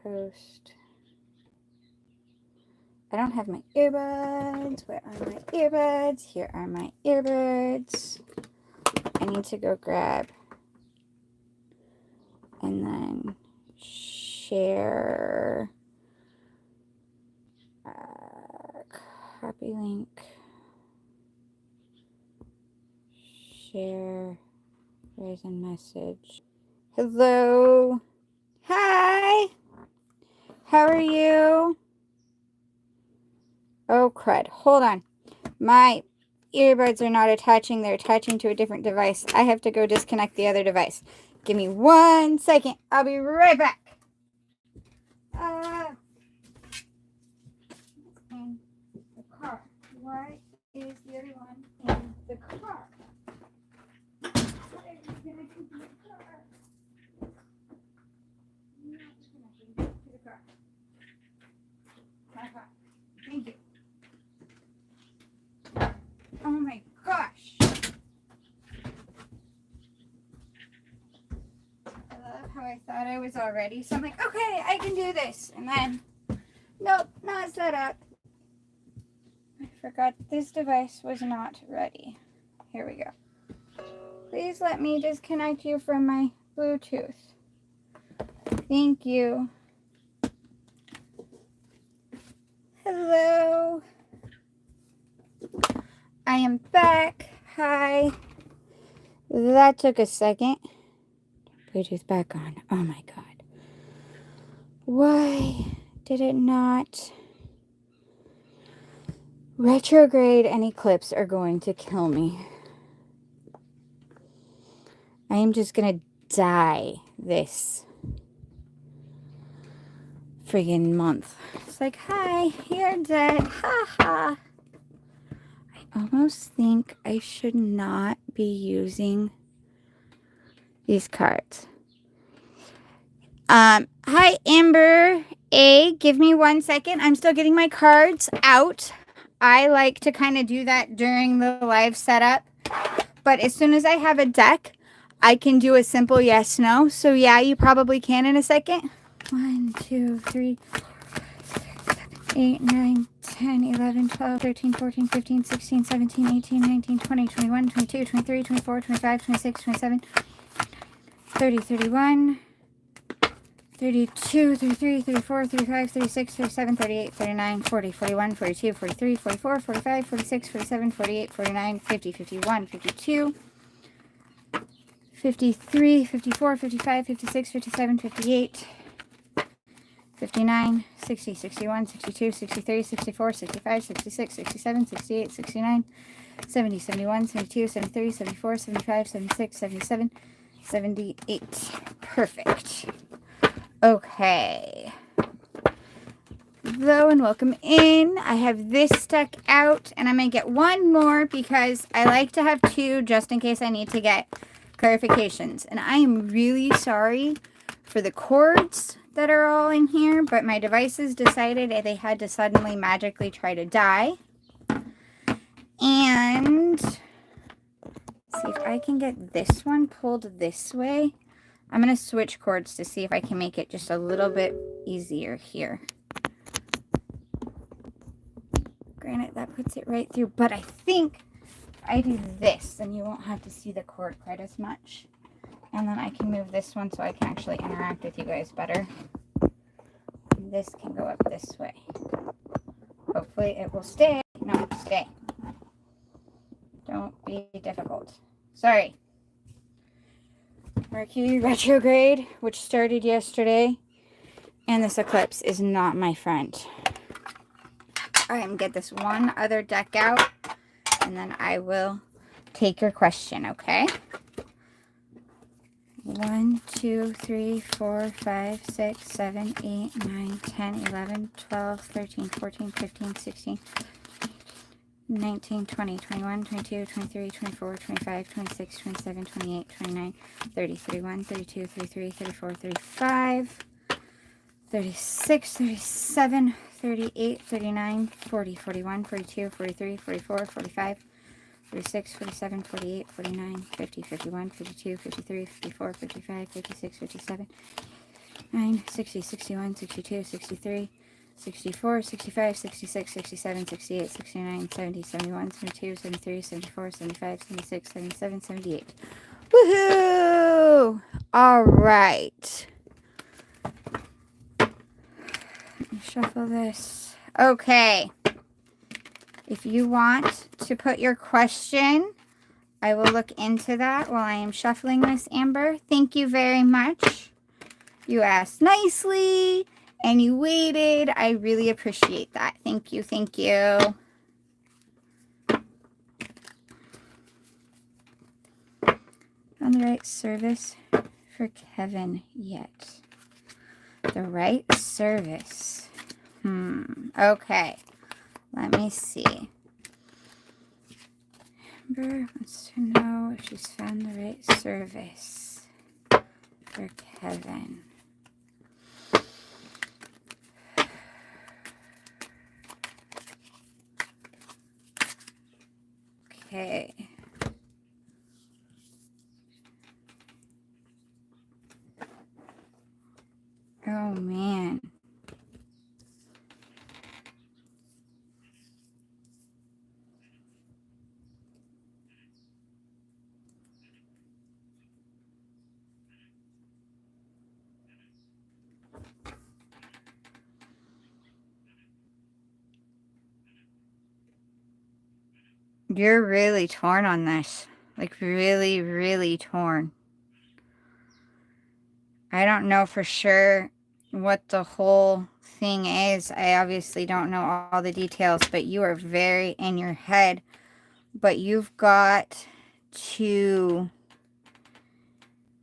post. I don't have my earbuds. Where are my earbuds? Here are my earbuds. I need to go grab and then share. Copy link. Share. Where's a message? Hello. Hi. How are you? Oh, crud. Hold on. My earbuds are not attaching. They're attaching to a different device. I have to go disconnect the other device. Give me 1 second. I'll be right back. In the car. Why is the other one in the car? What are you going to do in the car? Not connecting to the car. My car. Thank you. Oh my gosh. I love how I thought I was all ready. So I'm like, okay, I can do this. And then, nope, not set up. I forgot this device was not ready. Here we go. Please let me disconnect you from my Bluetooth. Thank you. Hello. I am back. Hi. That took a second. Bluetooth back on. Oh my God. Why did it not? Retrograde and eclipse are going to kill me. I am just going to die this friggin' month. It's like, hi, you're dead. Ha ha. I almost think I should not be using these cards. Hi, Amber A. Give me 1 second. I'm still getting my cards out. I like to kind of do that during the live setup. But as soon as I have a deck, I can do a simple yes, no. So yeah, you probably can in a second. 1, 2, 3, 8, 9, 10, 11, 12, 13, 14, 15, 16, 17, 18, 19, 20, 21, 22, 23, 24, 25, 26, 27, 30, 31, 32, 33, 34, 35, 36, 37, 38, 39, 40, 41, 42, 43, 44, 45, 46, 47, 48, 49, 50, 51, 52, 53, 54, 55, 56, 57, 58, 59, 60, 61, 62, 63, 64, 65, 66, 67, 68, 69, 70, 71, 72, 73, 74, 75, 76, 77, 78. Perfect. Okay. Hello and welcome in. I have this deck out and I'm going to get one more because I like to have two just in case I need to get clarifications. And I am really sorry for the cords that are all in here, but my devices decided they had to suddenly magically try to die. And see if I can get this one pulled this way. I'm going to switch cords to see if I can make it just a little bit easier here. Granted, that puts it right through, but I think I do this and you won't have to see the cord quite as much. And then I can move this one so I can actually interact with you guys better. And this can go up this way. Hopefully it will stay. No, stay. Don't be difficult. Sorry. Mercury retrograde, which started yesterday. And this eclipse is not my friend. All right, I'm going to get this one other deck out. And then I will take your question, okay? 1, 2, 3, 4, 5, 6, 7, 8, 9, 10, 11, 12, 13, 14, 15, 16, 19, 20, 21, 22, 23, 24, 25, 26, 27, 28, 29, 30, 31, 32, 33, 34, 35, 36, 37, 38, 39, 40, 41, 42, 43, 44, 45, 46, 47, 48, 49, 50, 51, 52, 53, 54, 55, 56, 57, 9, 60, 61, 62, 63, 64, 65, 66, 67, 68, 69, 70, 71, 72, 73, 74, 75, 76, 77, 78. Woohoo! All right. Let me shuffle this. Okay. If you want to put your question, I will look into that while I am shuffling this, Amber. Thank you very much. You asked nicely and you waited. I really appreciate that. Thank you. Thank you. On the right service for Kevin yet. The right service. Okay. Let me see. Amber wants to know if she's found the right service for Kevin. Okay. Oh, man. You're really torn on this. Like, really, really torn. I don't know for sure what the whole thing is. I obviously don't know all the details, but you are very in your head. But you've got to...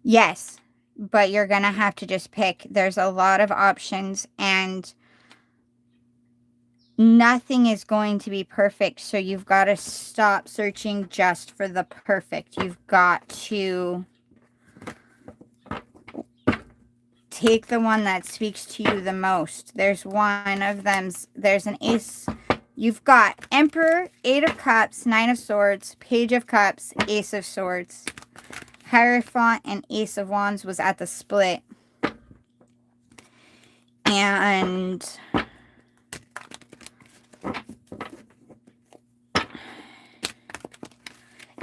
Yes, but you're going to have to just pick. There's a lot of options, and nothing is going to be perfect, so you've got to stop searching just for the perfect. You've got to take the one that speaks to you the most. There's one of them. There's an ace. You've got Emperor, 8 of Cups, 9 of Swords, Page of Cups, Ace of Swords. Hierophant and Ace of Wands was at the split. And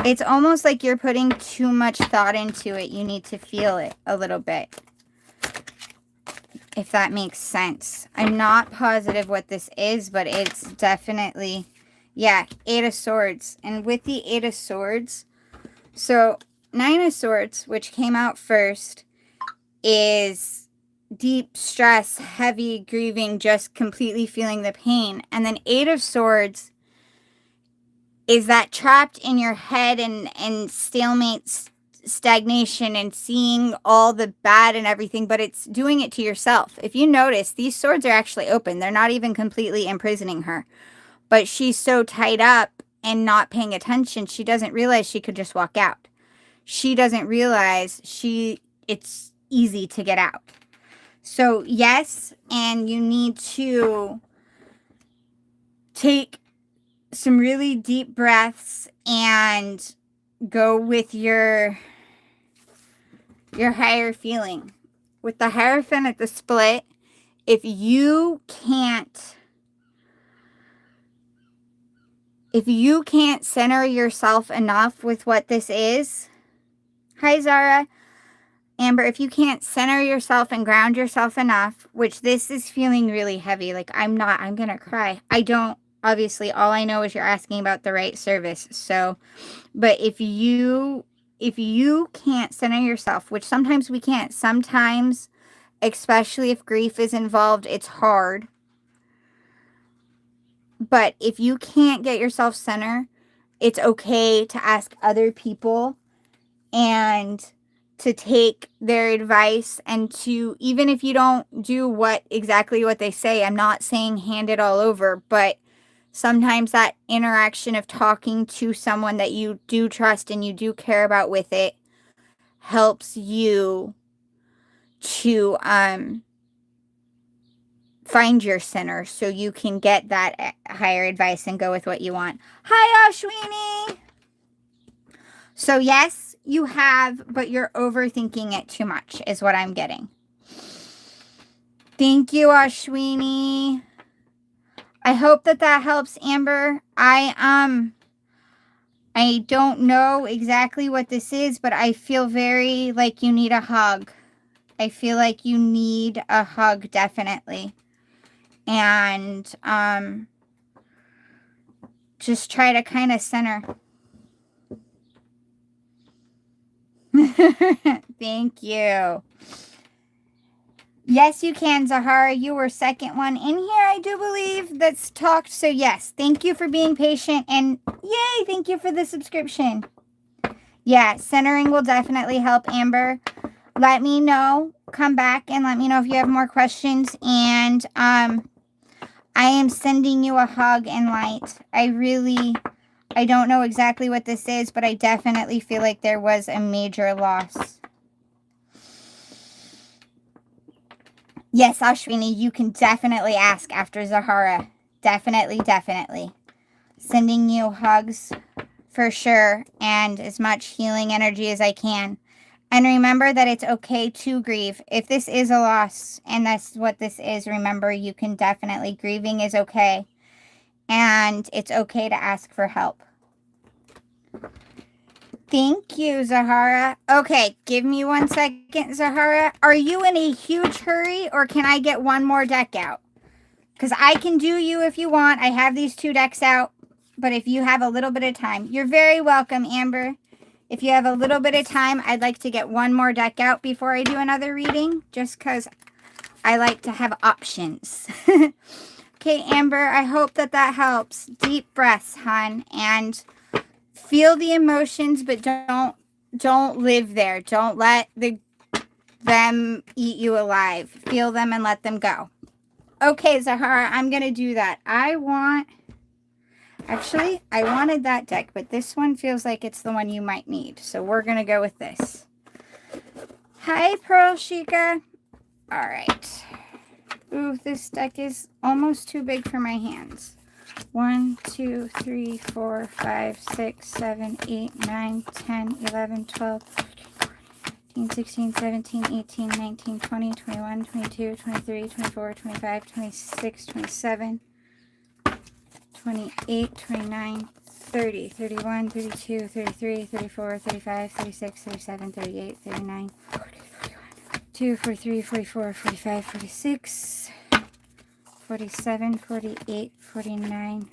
it's almost like you're putting too much thought into it. You need to feel it a little bit, if that makes sense. I'm not positive what this is, but it's definitely, yeah, 8 of Swords. And with the 8 of Swords, so 9 of Swords, which came out first, is deep stress, heavy grieving, just completely feeling the pain. And then 8 of Swords is that trapped in your head and stalemate, stagnation, and seeing all the bad and everything, but it's doing it to yourself. If you notice, these swords are actually open. They're not even completely imprisoning her. But she's so tied up and not paying attention, she doesn't realize she could just walk out. She doesn't realize it's easy to get out. So yes, and you need to take some really deep breaths and go with your higher feeling. With the Hierophant at the split, if you can't center yourself enough with what this is, hi Zara, Amber, if you can't center yourself and ground yourself enough, which this is feeling really heavy, like I'm gonna cry. I don't, obviously, all I know is you're asking about the right service. So, but if you can't center yourself, which sometimes we can't, sometimes, especially if grief is involved, it's hard. But if you can't get yourself centered, it's okay to ask other people and to take their advice, and to, even if you don't do exactly what they say, I'm not saying hand it all over, but sometimes that interaction of talking to someone that you do trust and you do care about with it helps you to find your center, so you can get that higher advice and go with what you want. Hi, Ashwini! So yes, you have, but you're overthinking it too much is what I'm getting. Thank you, Ashwini. I hope that helps, Amber. I don't know exactly what this is, but I feel very like you need a hug. I feel like you need a hug, definitely. And just try to kind of center. Thank you. Yes, you can, Zahara. You were second one in here, I do believe, that's talked. So yes, thank you for being patient. And yay, thank you for the subscription. Yeah, centering will definitely help, Amber. Let me know. Come back and let me know if you have more questions. And I am sending you a hug and light. I don't know exactly what this is, but I definitely feel like there was a major loss. Yes, Ashwini, you can definitely ask after Zahara. Definitely, definitely. Sending you hugs for sure, and as much healing energy as I can. And remember that it's okay to grieve. If this is a loss, and that's what this is, remember you can definitely, grieving is okay. And it's okay to ask for help. Thank you, Zahara. Okay, give me 1 second, Zahara. Are you in a huge hurry, or can I get one more deck out? Because I can do you if you want. I have these 2 decks out. But if you have a little bit of time, you're very welcome, Amber. If you have a little bit of time, I'd like to get one more deck out before I do another reading, just because I like to have options. Okay, Amber, I hope that helps. Deep breaths, hon, and feel the emotions, but don't live there. Don't let them eat you alive. Feel them and let them go. Okay, Zahara, I'm going to do that. Actually, I wanted that deck, but this one feels like it's the one you might need. So we're going to go with this. Hi, Pearl Sheikah. All right. Ooh, this deck is almost too big for my hands. 1, 2, 3, 4, 5, 6, 7, 8, 9, 10, 11, 12, 13, 16, 17, 18, 19, 20, 21, 22, 23, 24, 25, 26, 27, 28, 29, 30, 31, 32, 33, 34, 35, 36, 37, 38, 39, 40, 41, 42, 43, 44, 45, 46, 47, 48, 49,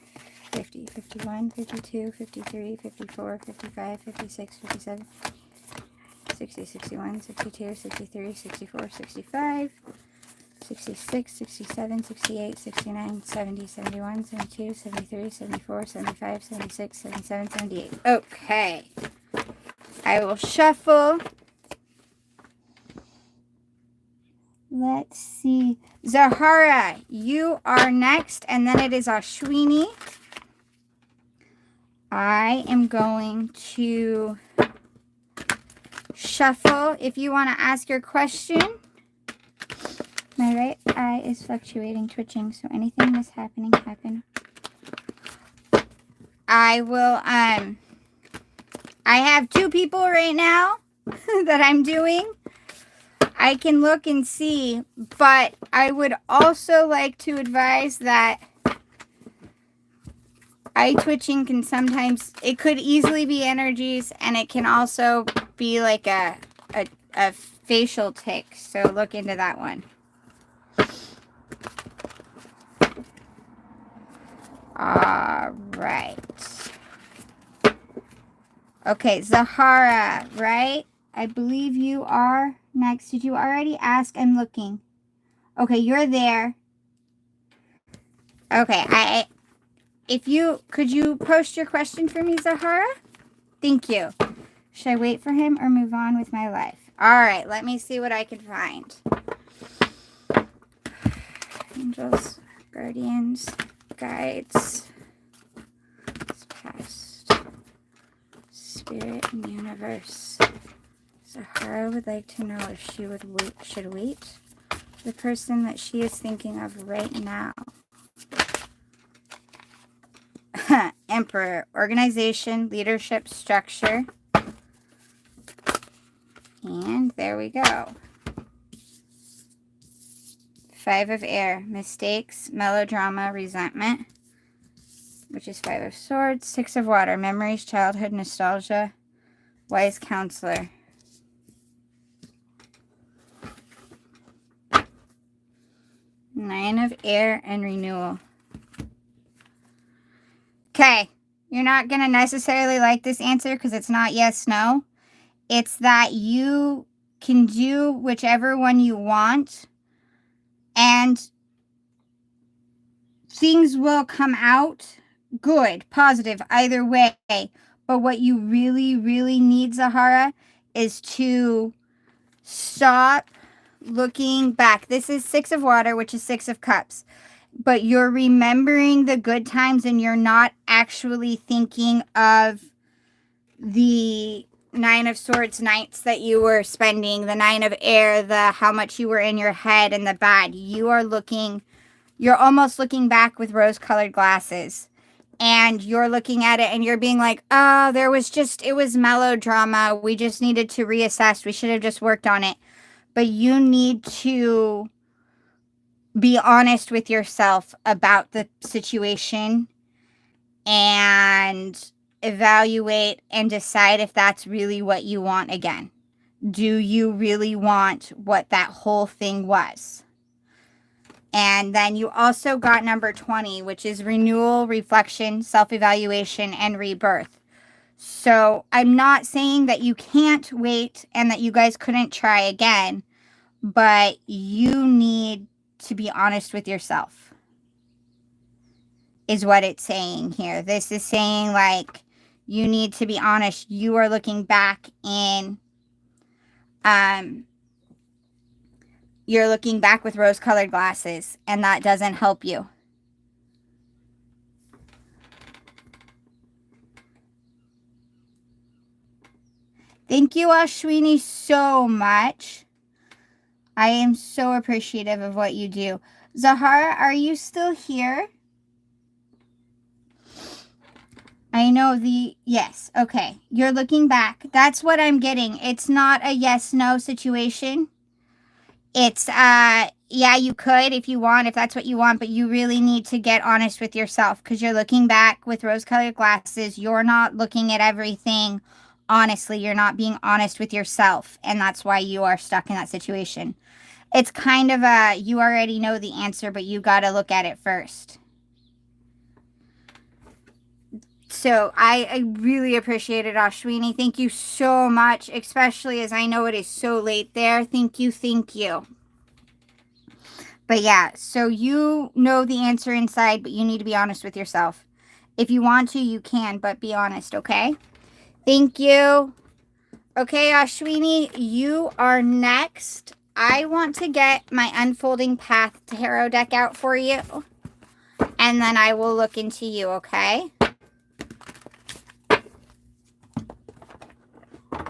50, 51, 52, 53, 54, 55, 56, 57, 60, 61, 62, 63, 64, 65, 66, 67, 68, 69, 70, 71, 72, 73, 74, 75, 76, 77, 78. Okay. I will shuffle. Let's see. Zahara, you are next, and then it is Ashwini. I am going to shuffle if you want to ask your question. My right eye is fluctuating, twitching, so anything that's happening, happen. I will, I have 2 people right now that I'm doing. I can look and see, but I would also like to advise that eye twitching can sometimes, it could easily be energies, and it can also be like a facial tic, so look into that one. All right. Okay, Zahara, right? I believe you are next. Did you already ask? I'm looking. Okay, you're there. Okay, could you post your question for me, Zahara? Thank you. Should I wait for him or move on with my life? All right, let me see what I can find. Angels, guardians, guides, past, spirit, and universe. Zahara would like to know if she should wait. The person that she is thinking of right now. Emperor, organization, leadership, structure. And there we go. 5 of air, mistakes, melodrama, resentment, which is 5 of swords. 6 of water, memories, childhood, nostalgia, wise counselor. Nine of air and renewal. Okay, you're not going to necessarily like this answer because it's not yes, no. It's that you can do whichever one you want and things will come out good, positive, either way. But what you really, really need, Zahara, is to stop looking back. This is 6 of water, which is 6 of cups. But you're remembering the good times and you're not actually thinking of the 9 of swords nights that you were spending, the 9 of air, the how much you were in your head and the bad. You're almost looking back with rose-colored glasses. And you're looking at it and you're being like, oh, it was melodrama. We just needed to reassess. We should have just worked on it. But you need to be honest with yourself about the situation and evaluate and decide if that's really what you want again. Do you really want what that whole thing was? And then you also got number 20, which is renewal, reflection, self-evaluation, and rebirth. So I'm not saying that you can't wait and that you guys couldn't try again, but you need to be honest with yourself, is what it's saying here. This is saying, like, you need to be honest. You are looking back in, you're looking back with rose-colored glasses, and that doesn't help you. Thank you, Ashwini, so much. I am so appreciative of what you do. Zahara, are you still here? I know yes, okay. You're looking back. That's what I'm getting. It's not a yes-no situation. It's, yeah, you could if you want, if that's what you want, but you really need to get honest with yourself because you're looking back with rose-colored glasses. You're not looking at everything honestly. You're not being honest with yourself, and that's why you are stuck in that situation. It's kind of you already know the answer, but you got to look at it first. So I really appreciate it, Ashwini. Thank you so much, especially as I know it is so late there. Thank you, thank you. But yeah, so you know the answer inside, but you need to be honest with yourself. If you want to, you can, but be honest, okay? Thank you. Okay, Ashwini, you are next. I want to get my Unfolding Path Tarot deck out for you, and then I will look into you, okay?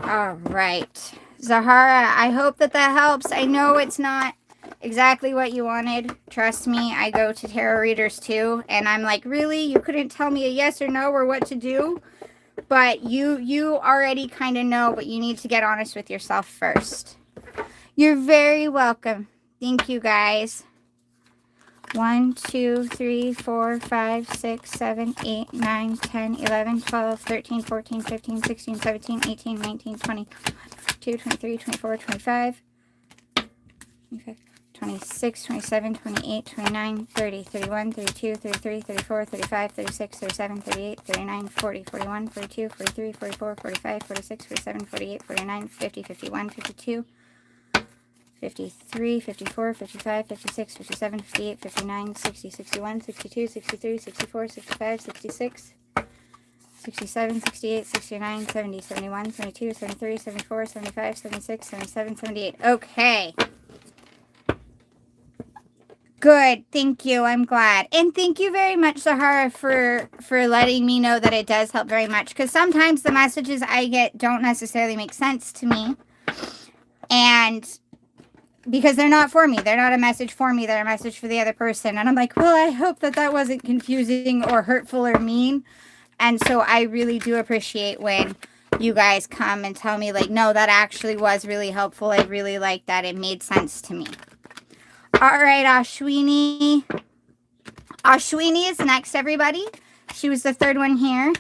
All right. Zahara, I hope that helps. I know it's not exactly what you wanted. Trust me, I go to tarot readers too, and I'm like, really? You couldn't tell me a yes or no or what to do? But you already kind of know, but you need to get honest with yourself first. You're very welcome. Thank you, guys. 1, 2, 3, 4, 5, 6, 7, 8, 9, 10, 11, 12, 13, 14, 15, 16, 17, 18, 19, 20, 22, 23, 24, 25, 26, 27, 28, 29, 30, 31, 32, 33, 34, 35, 36, 37, 38, 39, 40, 41, 42, 43, 44, 45, 46, 47, 48, 49, 50, 51, 52, 53, 54, 55, 56, 57, 58, 59, 60, 61, 62, 63, 64, 65, 66, 67, 68, 69, 70, 71, 72, 73, 74, 75, 76, 77, 78. Okay. Good. Thank you. I'm glad. And thank you very much, Zahara, for letting me know that it does help very much. Because sometimes the messages I get don't necessarily make sense to me. And because they're not for me. They're not a message for me. They're a message for the other person. And I'm like, well, I hope that wasn't confusing or hurtful or mean. And so I really do appreciate when you guys come and tell me, like, no, that actually was really helpful. I really like that. It made sense to me. All right, Ashwini. Ashwini is next, everybody. She was the third one here.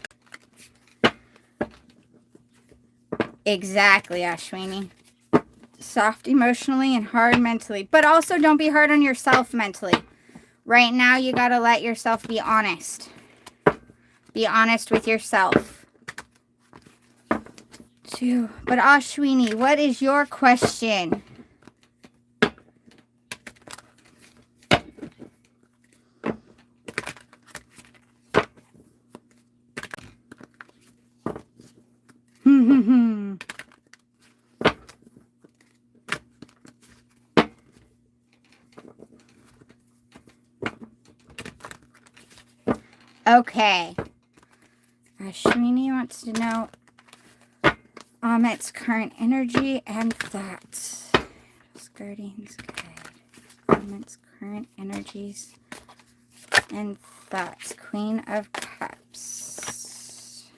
Exactly, Ashwini. Soft emotionally and hard mentally. But also don't be hard on yourself mentally. Right now, you got to let yourself be honest. Be honest with yourself. 2. But Ashwini, what is your question? Okay. Ashwini wants to know Amit's current energy and thoughts. Guardians guide. Amit's current energies and thoughts. Queen of Cups.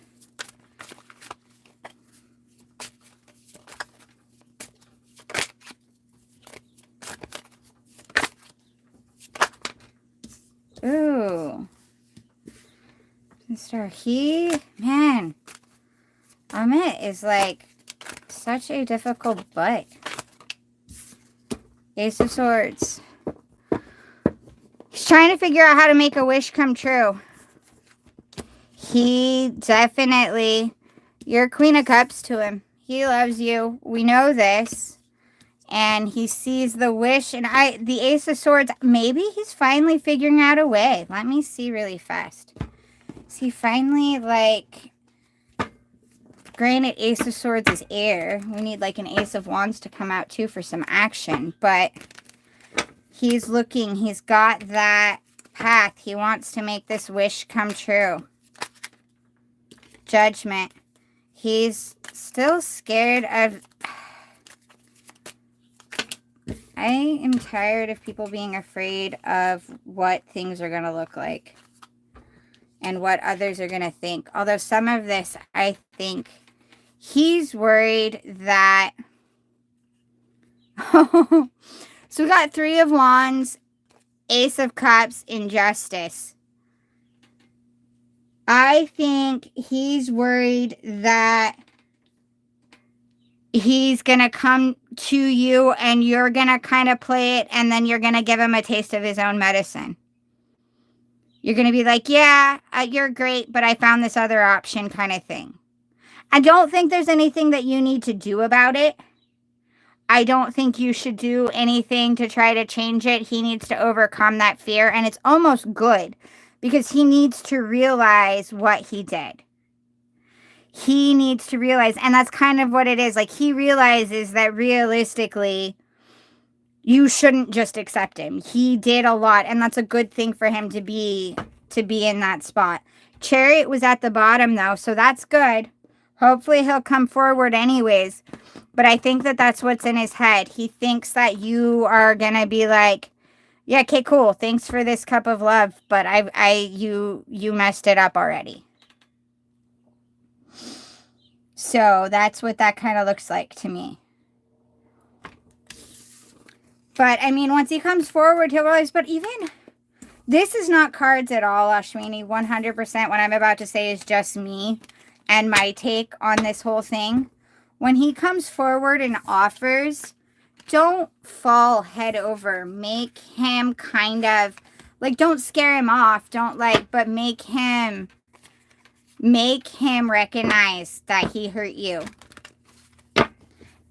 Ooh. Mr. Man, Amit is like such a difficult butt. Ace of Swords. He's trying to figure out how to make a wish come true. He definitely, you're Queen of Cups to him. He loves you. We know this. And he sees the wish. And the Ace of Swords, maybe he's finally figuring out a way. Let me see really fast. Is he finally, like, granted, Ace of Swords is air. We need, like, an Ace of Wands to come out, too, for some action. But he's looking. He's got that path. He wants to make this wish come true. Judgment. He's still scared of... I am tired of people being afraid of what things are going to look like. And what others are going to think. Although some of this, I think... He's worried that... So we got 3 of Wands, Ace of Cups, Injustice. I think he's worried that he's going to come to you and you're going to kind of play it and then you're going to give him a taste of his own medicine. You're going to be like, yeah, you're great, but I found this other option kind of thing. I don't think there's anything that you need to do about it. I don't think you should do anything to try to change it. He needs to overcome that fear, and it's almost good because he needs to realize what he did. He needs to realize, and that's kind of what it is. Like, he realizes that realistically, you shouldn't just accept him. He did a lot, and that's a good thing for him to be in that spot. Chariot was at the bottom, though, so that's good. Hopefully he'll come forward anyways. But I think that that's what's in his head. He thinks that you are going to be like, yeah, okay, cool. Thanks for this cup of love. But you messed it up already. So that's what that kind of looks like to me. But, I mean, once he comes forward, he'll realize, but even, this is not cards at all, Ashwini. 100% what I'm about to say is just me and my take on this whole thing. When he comes forward and offers, don't fall head over. Make him kind of, like, don't scare him off. Don't, like, but make him recognize that he hurt you.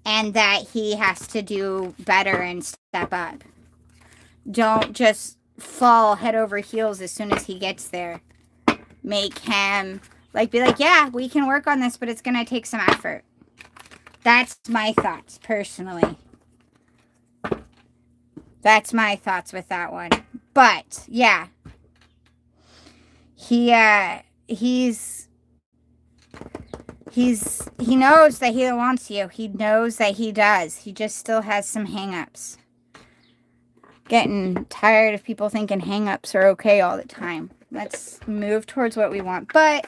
And that he has to do better and step up. Don't just fall head over heels as soon as he gets there. Make him, like, be like, yeah, we can work on this, but it's going to take some effort. That's my thoughts, personally. That's my thoughts with that one. But, yeah. He knows that he wants you. He knows that he does. He just still has some hang-ups. Getting tired of people thinking hang-ups are okay all the time. Let's move towards what we want. But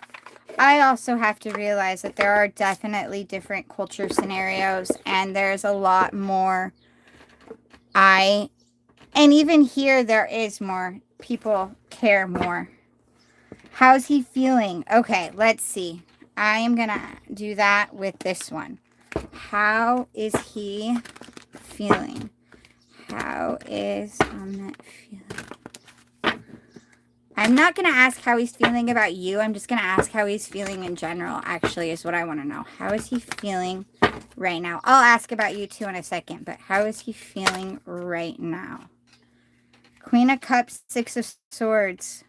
I also have to realize that there are definitely different culture scenarios, and there's a lot more I And even here, there is more. People care more. How's he feeling? Okay, let's see. I am going to do that with this one. How is he feeling? How is Omnet feeling? I'm not going to ask how he's feeling about you. I'm just going to ask how he's feeling in general, actually, is what I want to know. How is he feeling right now? I'll ask about you too in a second, but how is he feeling right now? Queen of Cups, Six of Swords.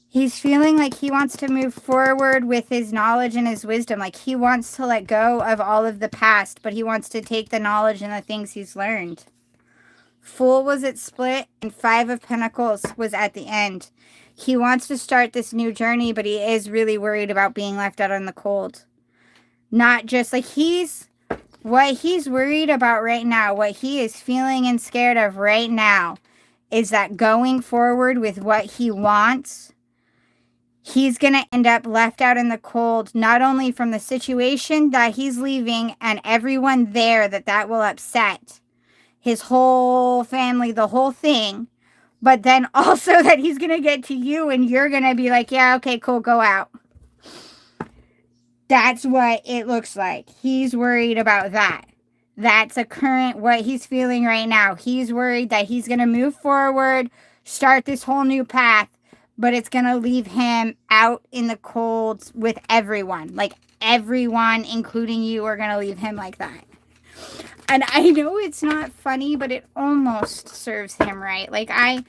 He's feeling like he wants to move forward with his knowledge and his wisdom. Like he wants to let go of all of the past, but he wants to take the knowledge and the things he's learned. Fool was at split, and Five of Pentacles was at the end. He wants to start this new journey, but he is really worried about being left out in the cold. Not just like what he's worried about right now, what he is feeling and scared of right now is that going forward with what he wants, he's going to end up left out in the cold, not only from the situation that he's leaving and everyone there that will upset, his whole family, the whole thing, but then also that he's going to get to you and you're going to be like, yeah, okay, cool, go out. That's what it looks like. He's worried about that. That's a current, what he's feeling right now. He's worried that he's going to move forward, start this whole new path, but it's going to leave him out in the cold with everyone. Like everyone, including you, are going to leave him like that. And I know it's not funny, but it almost serves him right. Like I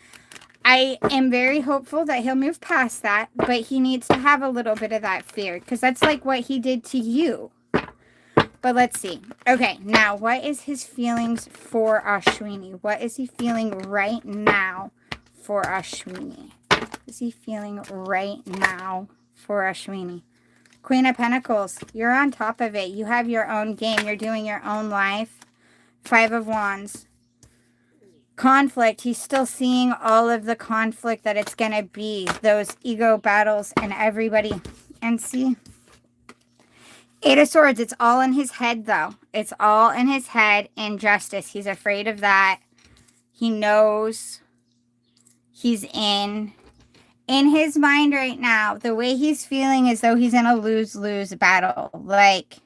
am very hopeful that he'll move past that, but he needs to have a little bit of that fear because that's like what he did to you. But let's see. Okay, now what is his feelings for Ashwini? What is he feeling right now for Ashwini? What is he feeling right now for Ashwini? Queen of Pentacles, you're on top of it. You have your own game. You're doing your own life. Five of Wands. Conflict. He's still seeing all of the conflict that it's going to be. Those ego battles and everybody. And see. Eight of Swords. It's all in his head, though. It's all in his head. Injustice. He's afraid of that. He knows he's in his mind right now. The way he's feeling is though he's in a lose-lose battle. Like,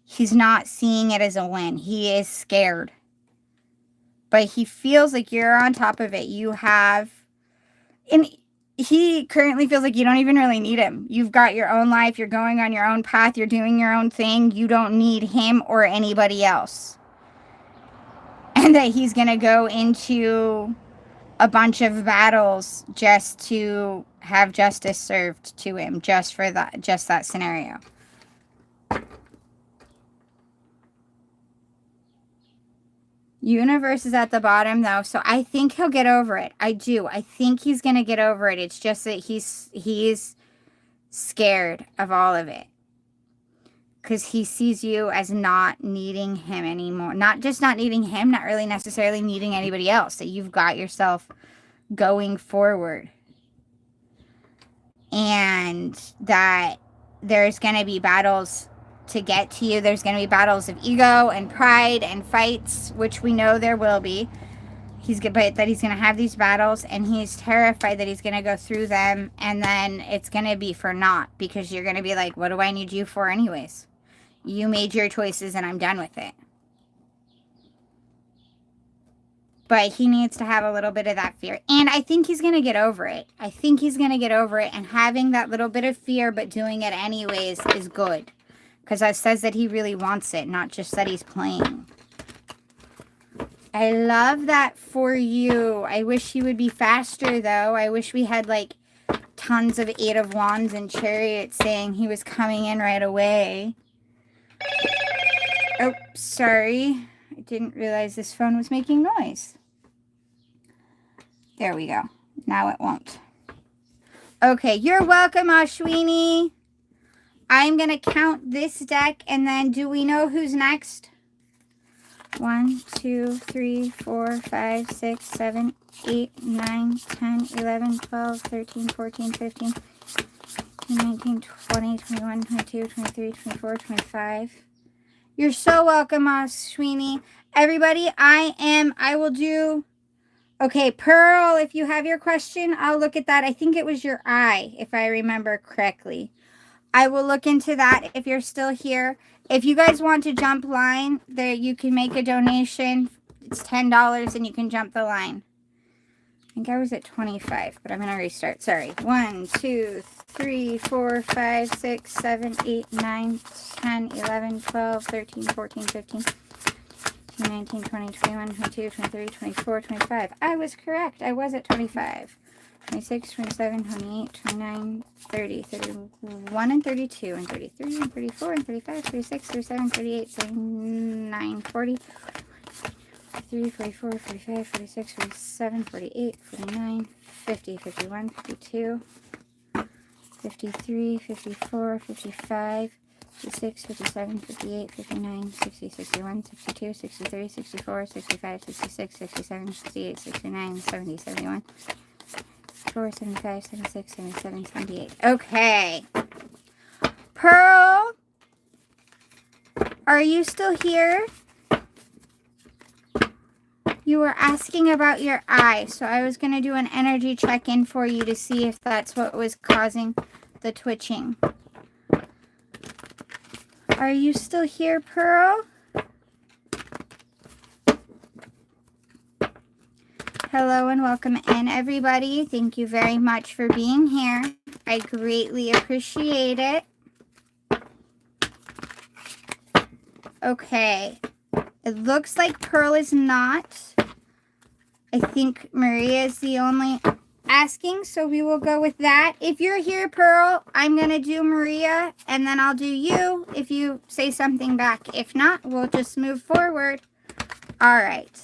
he's not seeing it as a win. He is scared. But he feels like you're on top of it. You have, and he currently feels like you don't even really need him. You've got your own life. You're going on your own path. You're doing your own thing. You don't need him or anybody else. And that he's going to go into a bunch of battles just to have justice served to him. Just for that, just that scenario. Universe is at the bottom, though, so I think he'll get over it. I do. I think he's going to get over it. It's just that he's scared of all of it. Because he sees you as not needing him anymore. Not just not needing him, not really necessarily needing anybody else. That you've got yourself going forward. And that there's going to be battles to get to you. There's going to be battles of ego and pride and fights, which we know there will be. But that he's going to have these battles, and he's terrified that he's going to go through them, and then it's going to be for naught, because you're going to be like, what do I need you for anyways? You made your choices, and I'm done with it. But he needs to have a little bit of that fear. And I think he's going to get over it. I think he's going to get over it, and having that little bit of fear, but doing it anyways, is good. Because that says that he really wants it, not just that he's playing. I love that for you. I wish he would be faster, though. I wish we had, like, tons of Eight of Wands and Chariots saying he was coming in right away. Oh, sorry. I didn't realize this phone was making noise. There we go. Now it won't. Okay, you're welcome, Ashwini. I'm going to count this deck, and then do we know who's next? 1, 2, 3, 4, 5, 6, 7, 8, 9, 10, 11, 12, 13, 14, 15, 19, 20, 21, 22, 23, 24, 25. You're so welcome, Sweeney. Everybody, I will do... Okay, Pearl, if you have your question, I'll look at that. I think it was your eye, if I remember correctly. I will look into that if you're still here. If you guys want to jump line, there you can make a donation. It's $10 and you can jump the line. I think I was at 25, but I'm going to restart. Sorry. 1, 2, 3, 4, 5, 6, 7, 8, 9, 10, 11, 12, 13, 14, 15, 19, 20, 21, 22, 23, 24, 25. I was correct. I was at 25. 26, 27, 28, 29, 30, 31, and 32, and 33, and 34, and 35, 36, 37, 38, 39, 40, 43, 44, 45, 46, 47, 48, 49, 50, 51, 52, 53, 54, 55, 56, 57, 58, 59, 60, 61, 62, 63, 64, 65, 66, 67, 68, 69, 70, 71, 74, 75, 76, 77, 78. Okay. Pearl, are you still here? You were asking about your eye, so I was going to do an energy check-in for you to see if that's what was causing the twitching. Are you still here, Pearl? Hello and welcome in, everybody. Thank you very much for being here. I greatly appreciate it. Okay. It looks like Pearl is not. I think Maria is the only asking, so we will go with that. If you're here, Pearl, I'm going to do Maria, and then I'll do you if you say something back. If not, we'll just move forward. All right.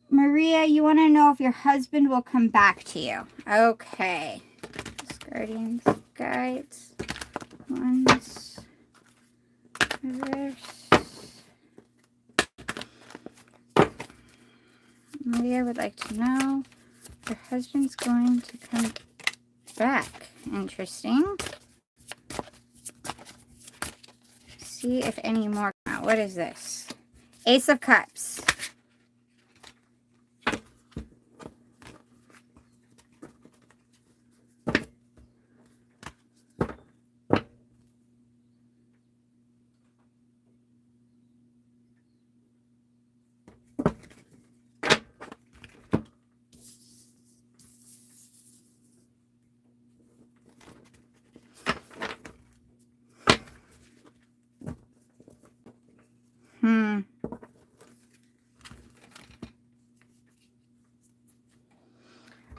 Maria, you want to know if your husband will come back to you. Okay. Guardians, guides, ones, reverse. Maria would like to know if your husband's going to come back. Interesting. See if any more. What is this? Ace of Cups.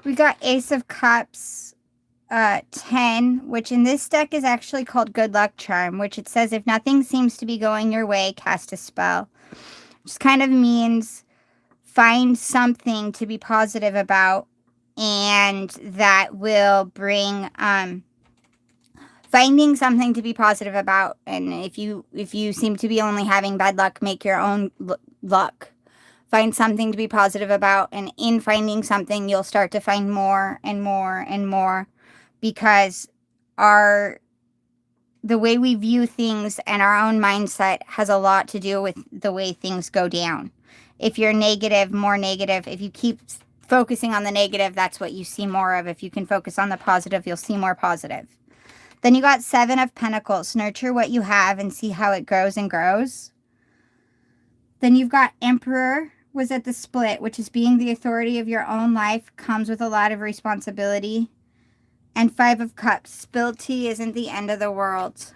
We got Ace of Cups 10, which in this deck is actually called Good Luck Charm, which it says if nothing seems to be going your way, cast a spell. Which kind of means find something to be positive about, and that will bring finding something to be positive about. And if you seem to be only having bad luck, make your own luck. Find something to be positive about, and in finding something, you'll start to find more and more and more, because the way we view things and our own mindset has a lot to do with the way things go down. If you're negative, more negative. If you keep focusing on the negative, that's what you see more of. If you can focus on the positive, you'll see more positive. Then you got 7 of Pentacles. Nurture what you have and see how it grows and grows. Then you've got Emperor was at the split, which is being the authority of your own life comes with a lot of responsibility. And 5 of Cups. Spilled tea isn't the end of the world.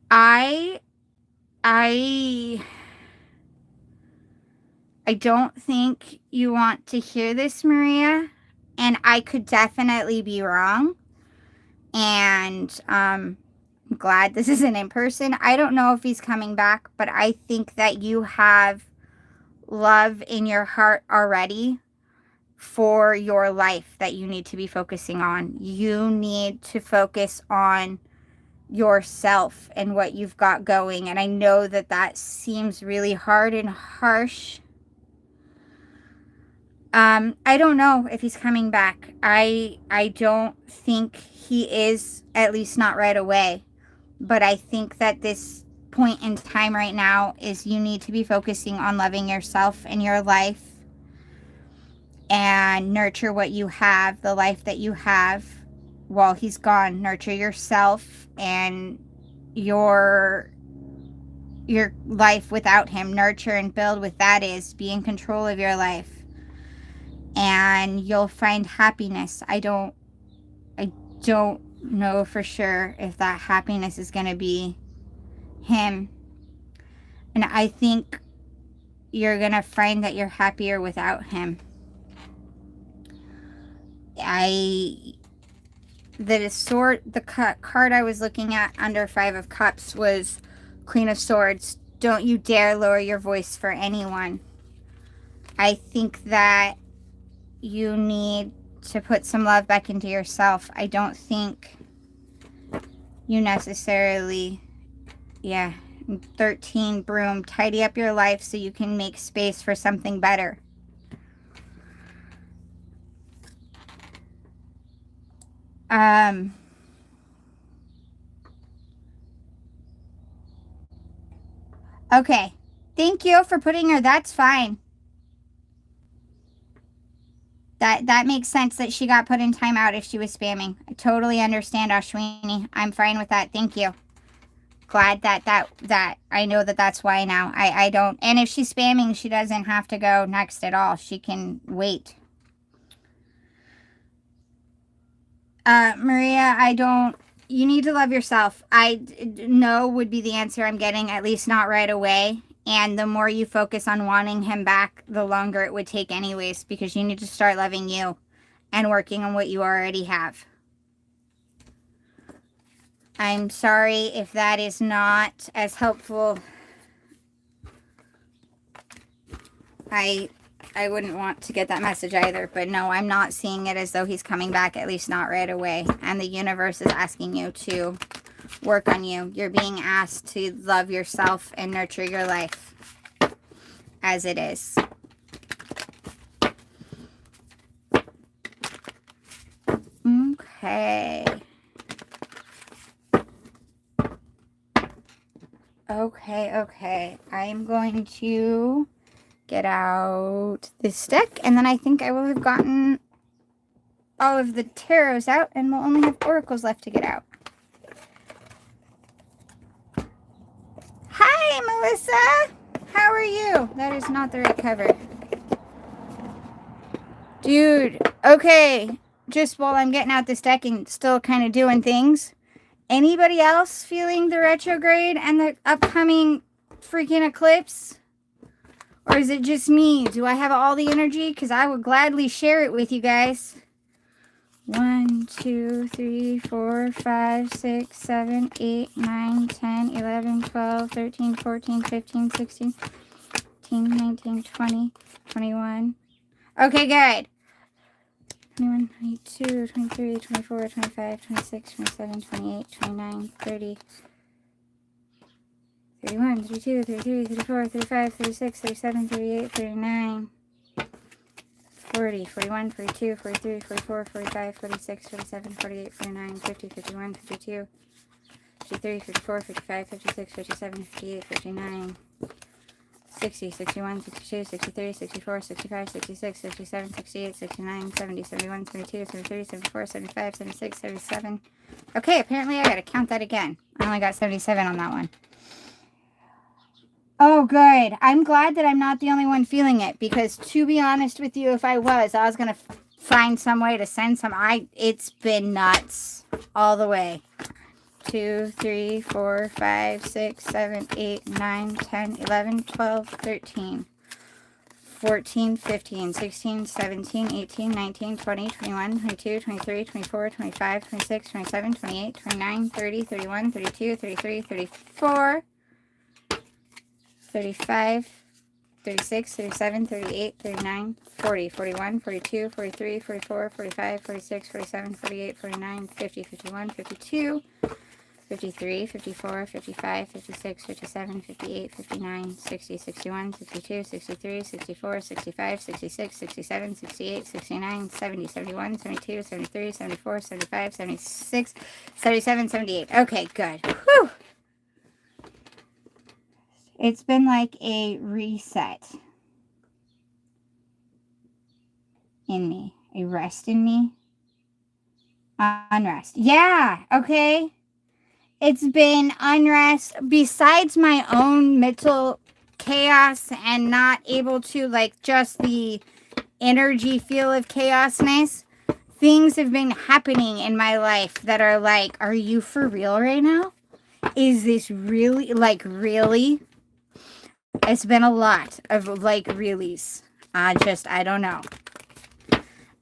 I don't think you want to hear this, Maria. And I could definitely be wrong. And I'm glad this isn't in person. I don't know if he's coming back, but I think that you have love in your heart already for your life that you need to be focusing on. You need to focus on yourself and what you've got going. And I know that that seems really hard and harsh. I don't know if he's coming back. I don't think he is, at least not right away. But I think that this point in time right now is you need to be focusing on loving yourself and your life and nurture what you have, the life that you have while he's gone. Nurture yourself and your life without him. Nurture and build with that is. Be in control of your life. And you'll find happiness. I don't know for sure if that happiness is going to be him. And I think you're going to find that you're happier without him. The card I was looking at under 5 of Cups was Queen of Swords. Don't you dare lower your voice for anyone. I think that you need to put some love back into yourself. I don't think you necessarily, 13 broom, tidy up your life so you can make space for something better. Okay. Thank you for putting her. That's fine. That makes sense that she got put in timeout if she was spamming. I totally understand, Ashwini. I'm fine with that. Thank you. Glad that I know that that's why now. I don't. And if she's spamming, she doesn't have to go next at all. She can wait. Maria, you need to love yourself. No would be the answer I'm getting, at least not right away. And the more you focus on wanting him back, the longer it would take anyways, because you need to start loving you and working on what you already have. I'm sorry if that is not as helpful. I wouldn't want to get that message either, but no, I'm not seeing it as though he's coming back, at least not right away. And the universe is asking you to work on you. You're being asked to love yourself and nurture your life as it is. Okay. Okay. I'm going to get out this deck, and then I think I will have gotten all of the tarots out, and we'll only have oracles left to get out. Hi, Melissa! How are you? That is not the right cover. Dude, okay. Just while I'm getting out this deck and still kind of doing things, anybody else feeling the retrograde and the upcoming freaking eclipse? Or is it just me? Do I have all the energy? Because I would gladly share it with you guys. 1, 2, 3, 4, 5, 6, 7, 8, 9, 10, 11, 12, 13, 14, 15, 16, 18, 19, 20, 21. Okay, good. 21, 22, 23, 24, 25, 26, 27, 28, 29, 30, 31, 32, 33, 34, 35, 36, 37, 38, 39, 40, 41, 42, 43, 44, 45, 46, 47, 48, 49, 50, 51, 52, 53, 54, 55, 56, 57, 58, 59, 60, 61, 62, 63, 64, 65, 66, 67, 68, 69, 70, 71, 72, 73, 74, 75, 76, 77. Okay, apparently I gotta count that again. I only got 77 on that one. Oh, good. I'm glad that I'm not the only one feeling it, because to be honest with you, if I was going to find some way to send some. It's been nuts all the way. 2, 3, 4, 5, 6, 7, 8, 9, 10, 11, 12, 13, 14, 15, 16, 17, 18, 19, 20, 21, 22, 23, 24, 25, 26, 27, 28, 29, 30, 31, 32, 33, 34, 35, 36, 37, 38, 39, 40, 41, 42, 43, 44, 45, 46, 47, 48, 49, 50, 51, 52, 53, 54, 55, 56, 57, 58, 59, 60, 61, 62, 63, 64, 65, 66, 67, 68, 69, 70, 71, 72, 73, 74, 75, 76, 77, 78. Okay, good. Whew. It's been like a reset in me, a rest in me. Unrest. Yeah, okay. It's been unrest besides my own mental chaos and not able to, like, just the energy feel of chaosness. Things have been happening in my life that are like, are you for real right now? Is this really, like, really? It's been a lot of, like, reallys. I don't know.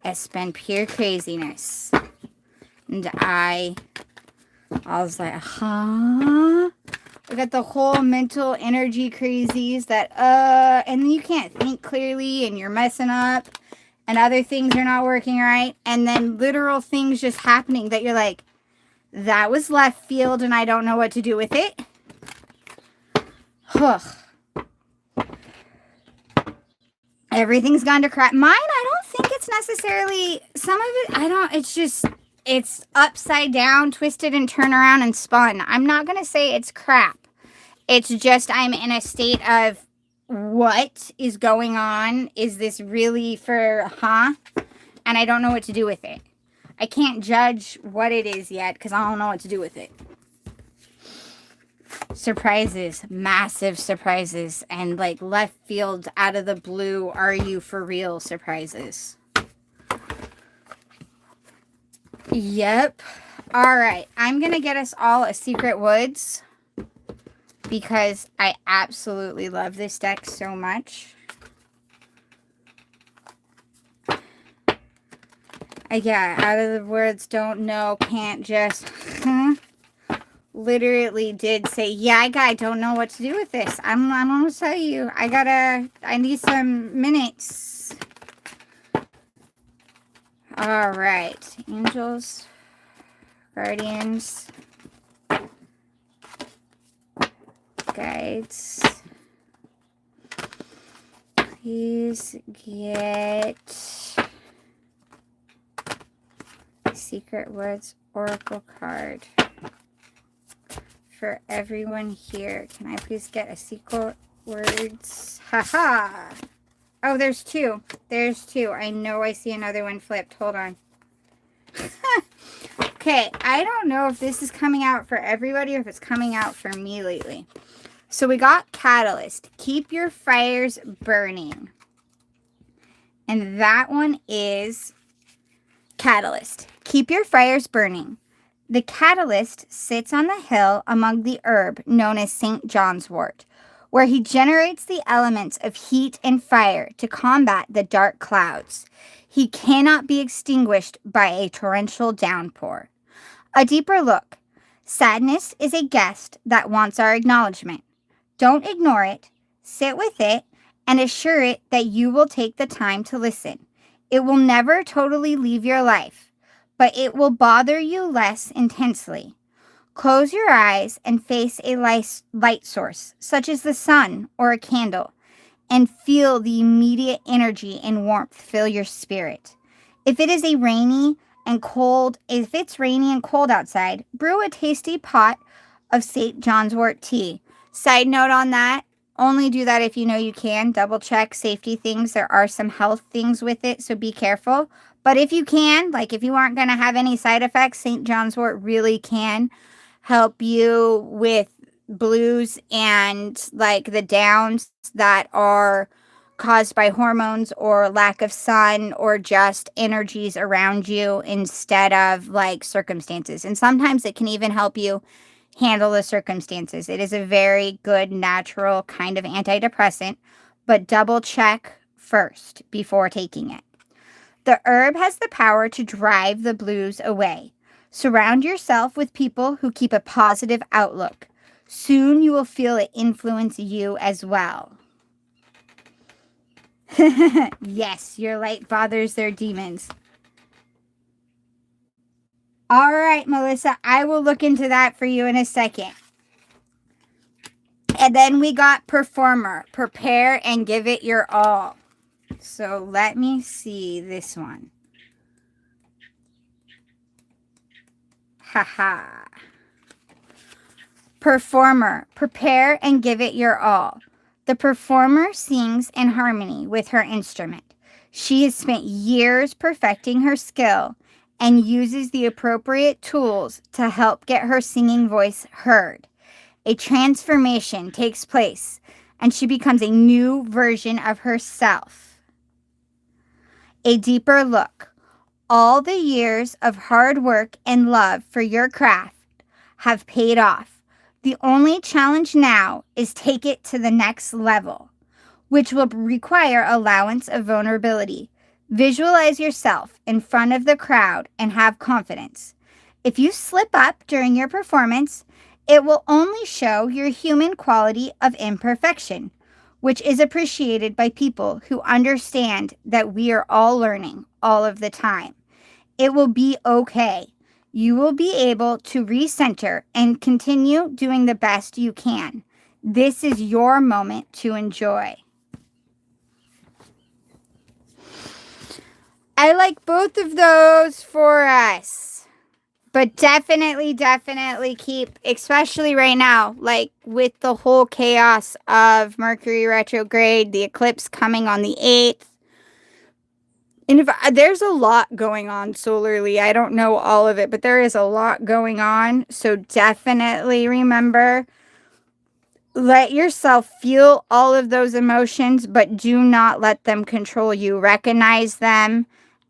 It's been pure craziness. And I was like, huh? We got the whole mental energy crazies that, and you can't think clearly and you're messing up and other things are not working right. And then literal things just happening that you're like, that was left field and I don't know what to do with it. Ugh. Everything's gone to crap. Mine, I don't think it's necessarily, some of it, it's upside down, twisted and turned around and spun. I'm not going to say it's crap. It's just I'm in a state of, what is going on? Is this really for, huh? And I don't know what to do with it. I can't judge what it is yet because I don't know what to do with it. Surprises, massive surprises, and like left field, out of the blue, are you for real surprises. Yep. All right, I'm gonna get us all a Secret Woods because I absolutely love this deck so much. Yeah, out of the words, don't know, can't just, literally did say, yeah, I don't know what to do with this. I'm gonna tell you, I need some minutes. All right, angels, guardians, guides, please get Secret Woods Oracle card for everyone here. Can I please get a Secret Words? Haha. Oh, there's two. There's two. I know I see another one flipped. Hold on. Okay, I don't know if this is coming out for everybody or if it's coming out for me lately. So we got Catalyst. Keep your fires burning. And that one is Catalyst. Keep your fires burning. The catalyst sits on the hill among the herb known as St. John's wort, where he generates the elements of heat and fire to combat the dark clouds. He cannot be extinguished by a torrential downpour. A deeper look. Sadness is a guest that wants our acknowledgement. Don't ignore it, sit with it, and assure it that you will take the time to listen. It will never totally leave your life, but it will bother you less intensely. Close your eyes and face a light source, such as the sun or a candle, and feel the immediate energy and warmth fill your spirit. If it's rainy and cold outside, brew a tasty pot of St. John's wort tea. Side note on that, only do that if you know you can. Double check safety things. There are some health things with it, so be careful. But if you can, like if you aren't going to have any side effects, St. John's wort really can help you with blues and like the downs that are caused by hormones or lack of sun or just energies around you instead of like circumstances. And sometimes it can even help you handle the circumstances. It is a very good natural kind of antidepressant, but double check first before taking it. The herb has the power to drive the blues away. Surround yourself with people who keep a positive outlook. Soon you will feel it influence you as well. Yes, your light bothers their demons. All right, Melissa, I will look into that for you in a second. And then we got performer. Prepare and give it your all. So let me see this one. Haha. Performer. Prepare and give it your all. The performer sings in harmony with her instrument. She has spent years perfecting her skill and uses the appropriate tools to help get her singing voice heard. A transformation takes place, and she becomes a new version of herself. A deeper look. All the years of hard work and love for your craft have paid off. The only challenge now is take it to the next level, which will require allowance of vulnerability. Visualize yourself in front of the crowd and have confidence. If you slip up during your performance, it will only show your human quality of imperfection, which is appreciated by people who understand that we are all learning all of the time. It will be okay. You will be able to recenter and continue doing the best you can. This is your moment to enjoy. I like both of those for us. But definitely keep, especially right now, like with the whole chaos of Mercury retrograde, the eclipse coming on the 8th. And if there's a lot going on solarly, I don't know all of it, but there is a lot going on. So definitely remember, let yourself feel all of those emotions, but do not let them control you. Recognize them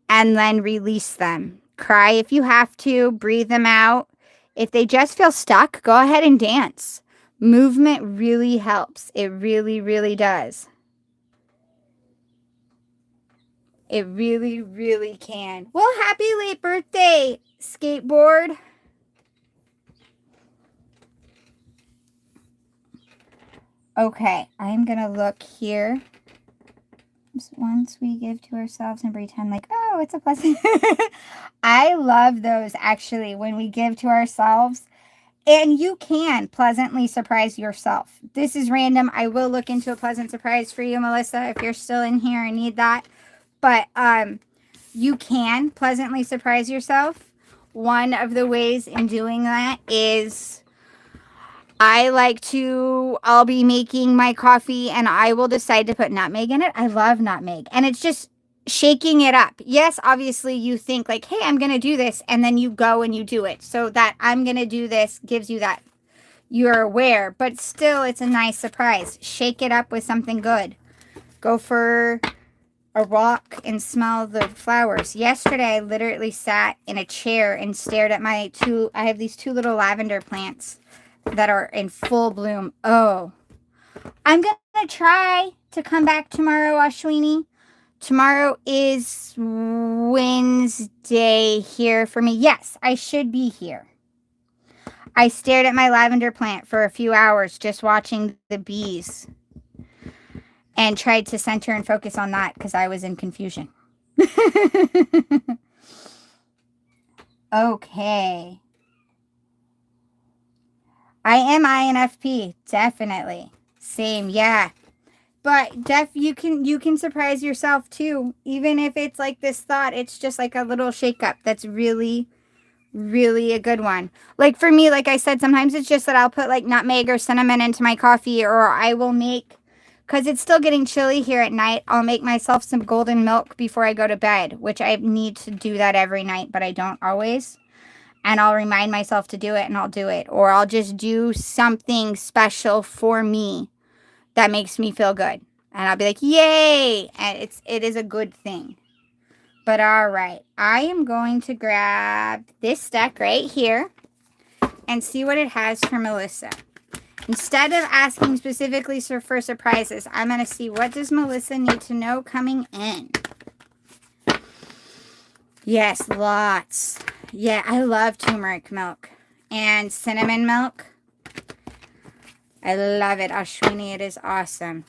and then release them. Cry if you have to, breathe them out. If they just feel stuck, go ahead and dance. Movement really helps. It really does. It really can. Well, happy late birthday, skateboard. Okay, I'm going to look here. Once we give to ourselves and pretend like, oh, it's a blessing. I love those, actually, when we give to ourselves. And you can pleasantly surprise yourself. This is random. I will look into a pleasant surprise for you, Melissa, if you're still in here and need that. But you can pleasantly surprise yourself. One of the ways in doing that is I'll be making my coffee and I will decide to put nutmeg in it. I love nutmeg. And it's just shaking it up. Yes, obviously you think like, hey, I'm going to do this. And then you go and you do it. So that I'm going to do this gives you that you're aware. But still, it's a nice surprise. Shake it up with something good. Go for a walk and smell the flowers. Yesterday, I literally sat in a chair and stared at I have these 2 little lavender plants that are in full bloom. Oh, I'm going to try to come back tomorrow, Ashwini. Tomorrow is Wednesday here for me. Yes, I should be here. I stared at my lavender plant for a few hours just watching the bees and tried to center and focus on that because I was in confusion. Okay. I am INFP, definitely. Same, yeah. But you can surprise yourself too. Even if it's like this thought, it's just like a little shake-up. That's really a good one. Like for me, like I said, sometimes it's just that I'll put like nutmeg or cinnamon into my coffee, or I will make, because it's still getting chilly here at night, I'll make myself some golden milk before I go to bed, which I need to do that every night, but I don't always. And I'll remind myself to do it and I'll do it. Or I'll just do something special for me that makes me feel good. And I'll be like, yay! And it is a good thing. But all right, I am going to grab this deck right here and see what it has for Melissa. Instead of asking specifically for surprises, I'm going to see what does Melissa need to know coming in. Yes, lots. Yeah, I love turmeric milk and cinnamon milk. I love it, Ashwini. It is awesome.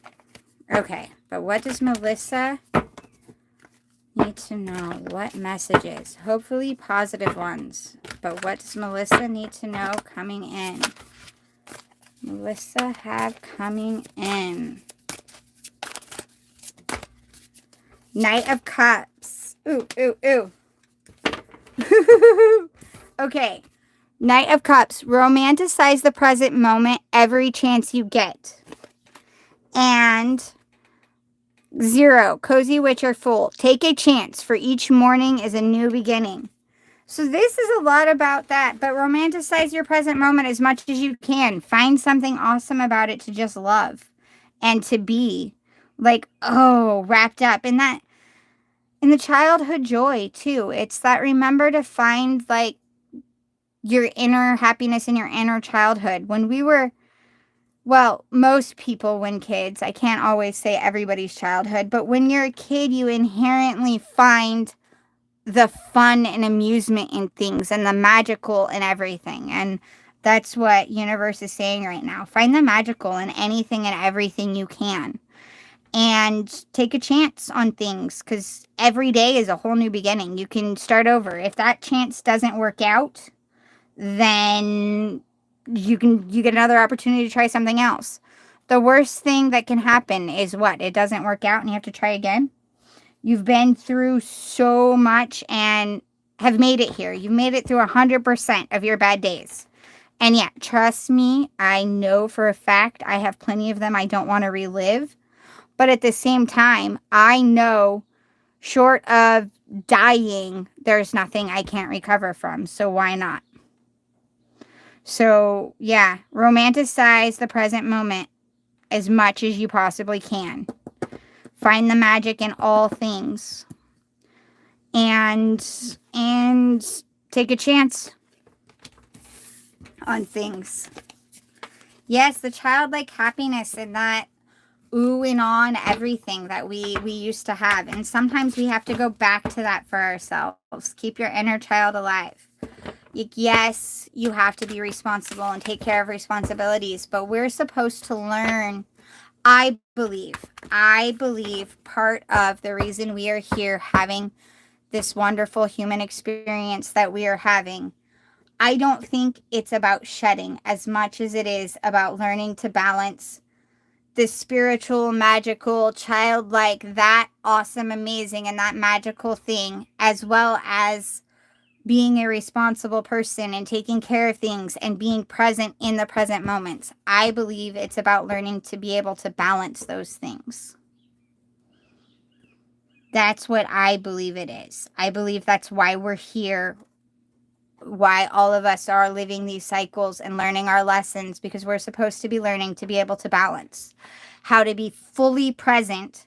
Okay, but what does Melissa need to know? What messages? Hopefully positive ones. But what does Melissa need to know coming in? Melissa have coming in. Knight of Cups. Ooh, ooh, ooh. Okay. Knight of Cups. Romanticize the present moment every chance you get. And 0. Cozy Witch or Fool. Take a chance, for each morning is a new beginning. So this is a lot about that, but romanticize your present moment as much as you can. Find something awesome about it to just love and to be like, oh, wrapped up in that, in the childhood joy too. It's that, remember to find like your inner happiness in your inner childhood. When we were, well, most people when kids, I can't always say everybody's childhood, but when you're a kid, you inherently find the fun and amusement in things and the magical in everything. And that's what universe is saying right now. Find the magical in anything and everything you can. And take a chance on things, because every day is a whole new beginning. You can start over. If that chance doesn't work out, then you get another opportunity to try something else. The worst thing that can happen is what? It doesn't work out and you have to try again. You've been through so much and have made it here. You've made it through 100% of your bad days. And yeah, trust me, I know for a fact I have plenty of them I don't want to relive. But at the same time, I know short of dying, there's nothing I can't recover from. So why not? So yeah, romanticize the present moment as much as you possibly can. Find the magic in all things. And take a chance on things. Yes, the childlike happiness and that ooh and on everything that we used to have. And sometimes we have to go back to that for ourselves. Keep your inner child alive. Yes, you have to be responsible and take care of responsibilities, but we're supposed to learn. I believe part of the reason we are here having this wonderful human experience that we are having, I don't think it's about shedding as much as it is about learning to balance this spiritual, magical, childlike, that awesome, amazing, and that magical thing, as well as being a responsible person and taking care of things and being present in the present moments. I believe it's about learning to be able to balance those things. That's what I believe it is. I believe that's why we're here, why all of us are living these cycles and learning our lessons, because we're supposed to be learning to be able to balance, how to be fully present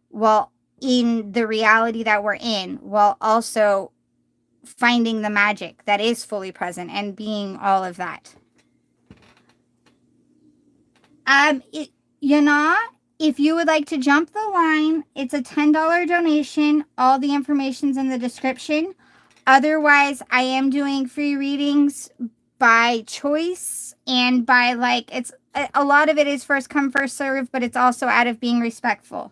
while in the reality that we're in, while also finding the magic that is fully present and being all of that. If you would like to jump the line, it's a $10 donation. All the information's in the description. Otherwise, I am doing free readings by choice and by it's a lot of it is first come, first serve, but it's also out of being respectful.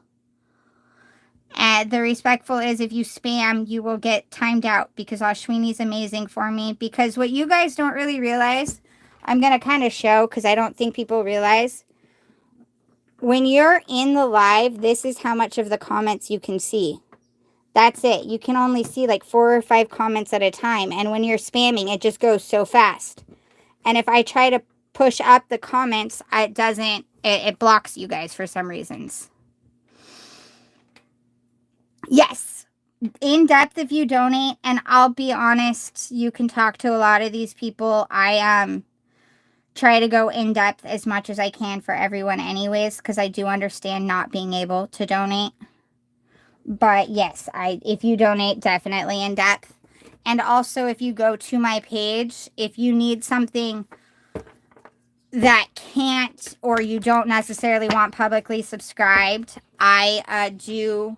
And the respectful is if you spam, you will get timed out, because Ashwini's amazing for me. Because what you guys don't really realize, I'm going to kind of show because I don't think people realize. When you're in the live, this is how much of the comments you can see. That's it. You can only see like 4 or 5 comments at a time. And when you're spamming, it just goes so fast. And if I try to push up the comments, it blocks you guys for some reasons. Yes, in depth if you donate, and I'll be honest, you can talk to a lot of these people. I try to go in depth as much as I can for everyone anyways, because I do understand not being able to donate. But yes, if you donate, definitely in depth. And also if you go to my page, if you need something that can't, or you don't necessarily want publicly subscribed, I do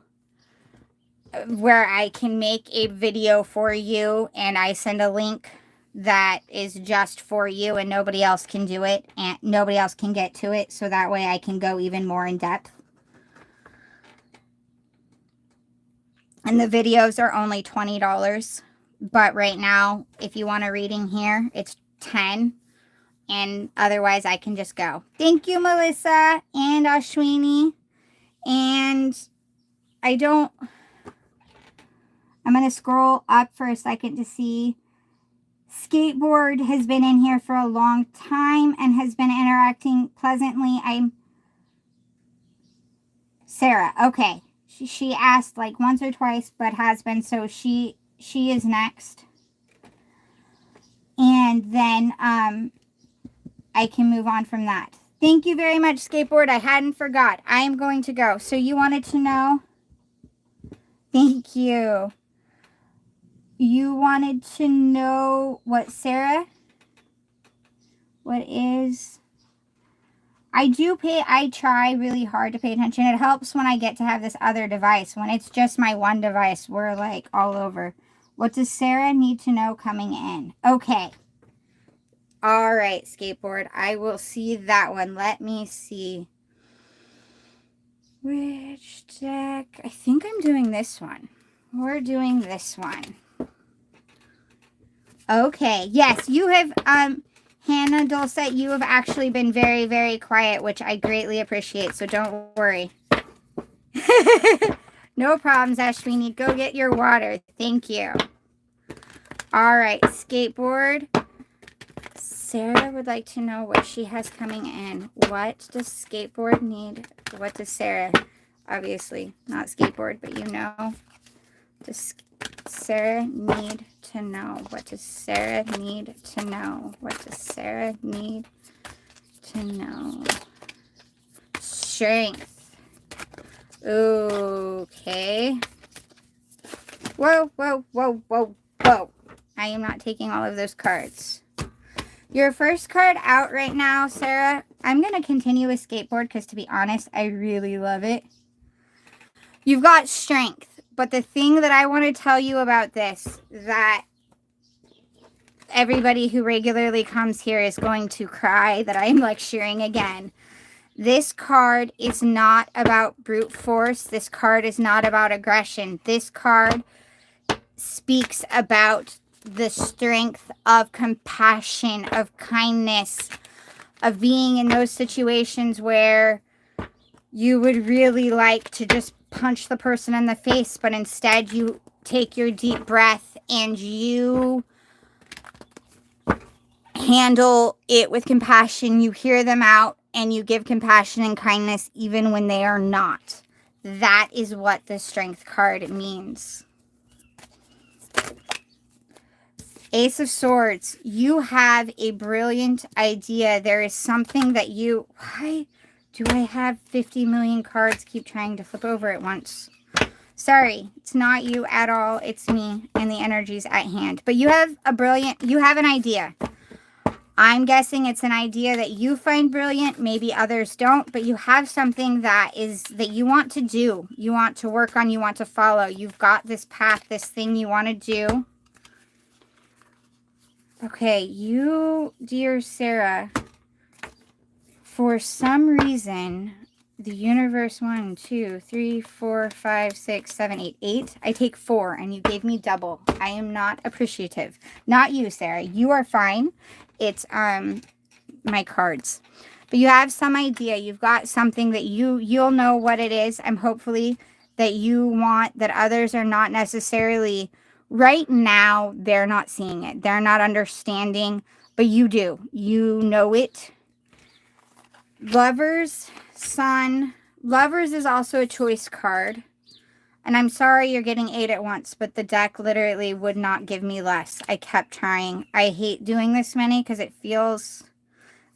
where I can make a video for you and I send a link that is just for you and nobody else can do it and nobody else can get to it, so that way I can go even more in depth. And the videos are only $20. But right now, if you want a reading here, it's $10. And otherwise, I can just go. Thank you, Melissa and Ashwini. And I'm going to scroll up for a second to see. Skateboard has been in here for a long time and has been interacting pleasantly. Sarah, okay. She asked like once or twice, but has been, so she is next. And then I can move on from that. Thank you very much, Skateboard. I hadn't forgot. I am going to go. So you wanted to know? Thank you. You wanted to know what, Sarah? What is... I try really hard to pay attention. It helps when I get to have this other device. When it's just my one device, we're like all over. What does Sarah need to know coming in? Okay. All right, Skateboard. I will see that one. Let me see. Which deck? I think I'm doing this one. We're doing this one. Okay. Yes, you have, Hannah Dulcet, you have actually been very, very quiet, which I greatly appreciate, so don't worry. No problems, Ashwini. Go get your water. Thank you. All right, Skateboard. Sarah would like to know what she has coming in. What does Skateboard need? What does Sarah, obviously, not Skateboard, but you know. Does Sarah need to know? What does Sarah need to know? What does Sarah need to know? Strength. Okay. Whoa, whoa, whoa, whoa, whoa. I am not taking all of those cards. Your first card out right now, Sarah. I'm going to continue with Skateboard because, to be honest, I really love it. You've got strength. But the thing that I want to tell you about this, that everybody who regularly comes here is going to cry that I'm lecturing again. This card is not about brute force. This card is not about aggression. This card speaks about the strength of compassion, of kindness, of being in those situations where you would really like to just punch the person in the face, but instead you take your deep breath and you handle it with compassion. You hear them out and you give compassion and kindness even when they are not. That is what the strength card means. Ace of Swords, you have a brilliant idea. There is something that you... Why do I have 50 million cards keep trying to flip over at once? Sorry, it's not you at all. It's me and the energies at hand. But you have an idea. I'm guessing it's an idea that you find brilliant. Maybe others don't, but you have something that you want to do. You want to work on, you want to follow. You've got this path, this thing you want to do. Okay, you, dear Sarah, for some reason, the universe, 1, 2, 3, 4, 5, 6, 7, 8, 8. I take 4, and you gave me double. I am not appreciative. Not you, Sarah. You are fine. It's my cards. But you have some idea. You've got something that you'll know what it is. I'm hopefully that you want, that others are not necessarily... Right now, they're not seeing it. They're not understanding, but you do. You know it. Lovers, Sun. Lovers is also a choice card. And I'm sorry you're getting 8 at once, but the deck literally would not give me less. I kept trying. I hate doing this many because it feels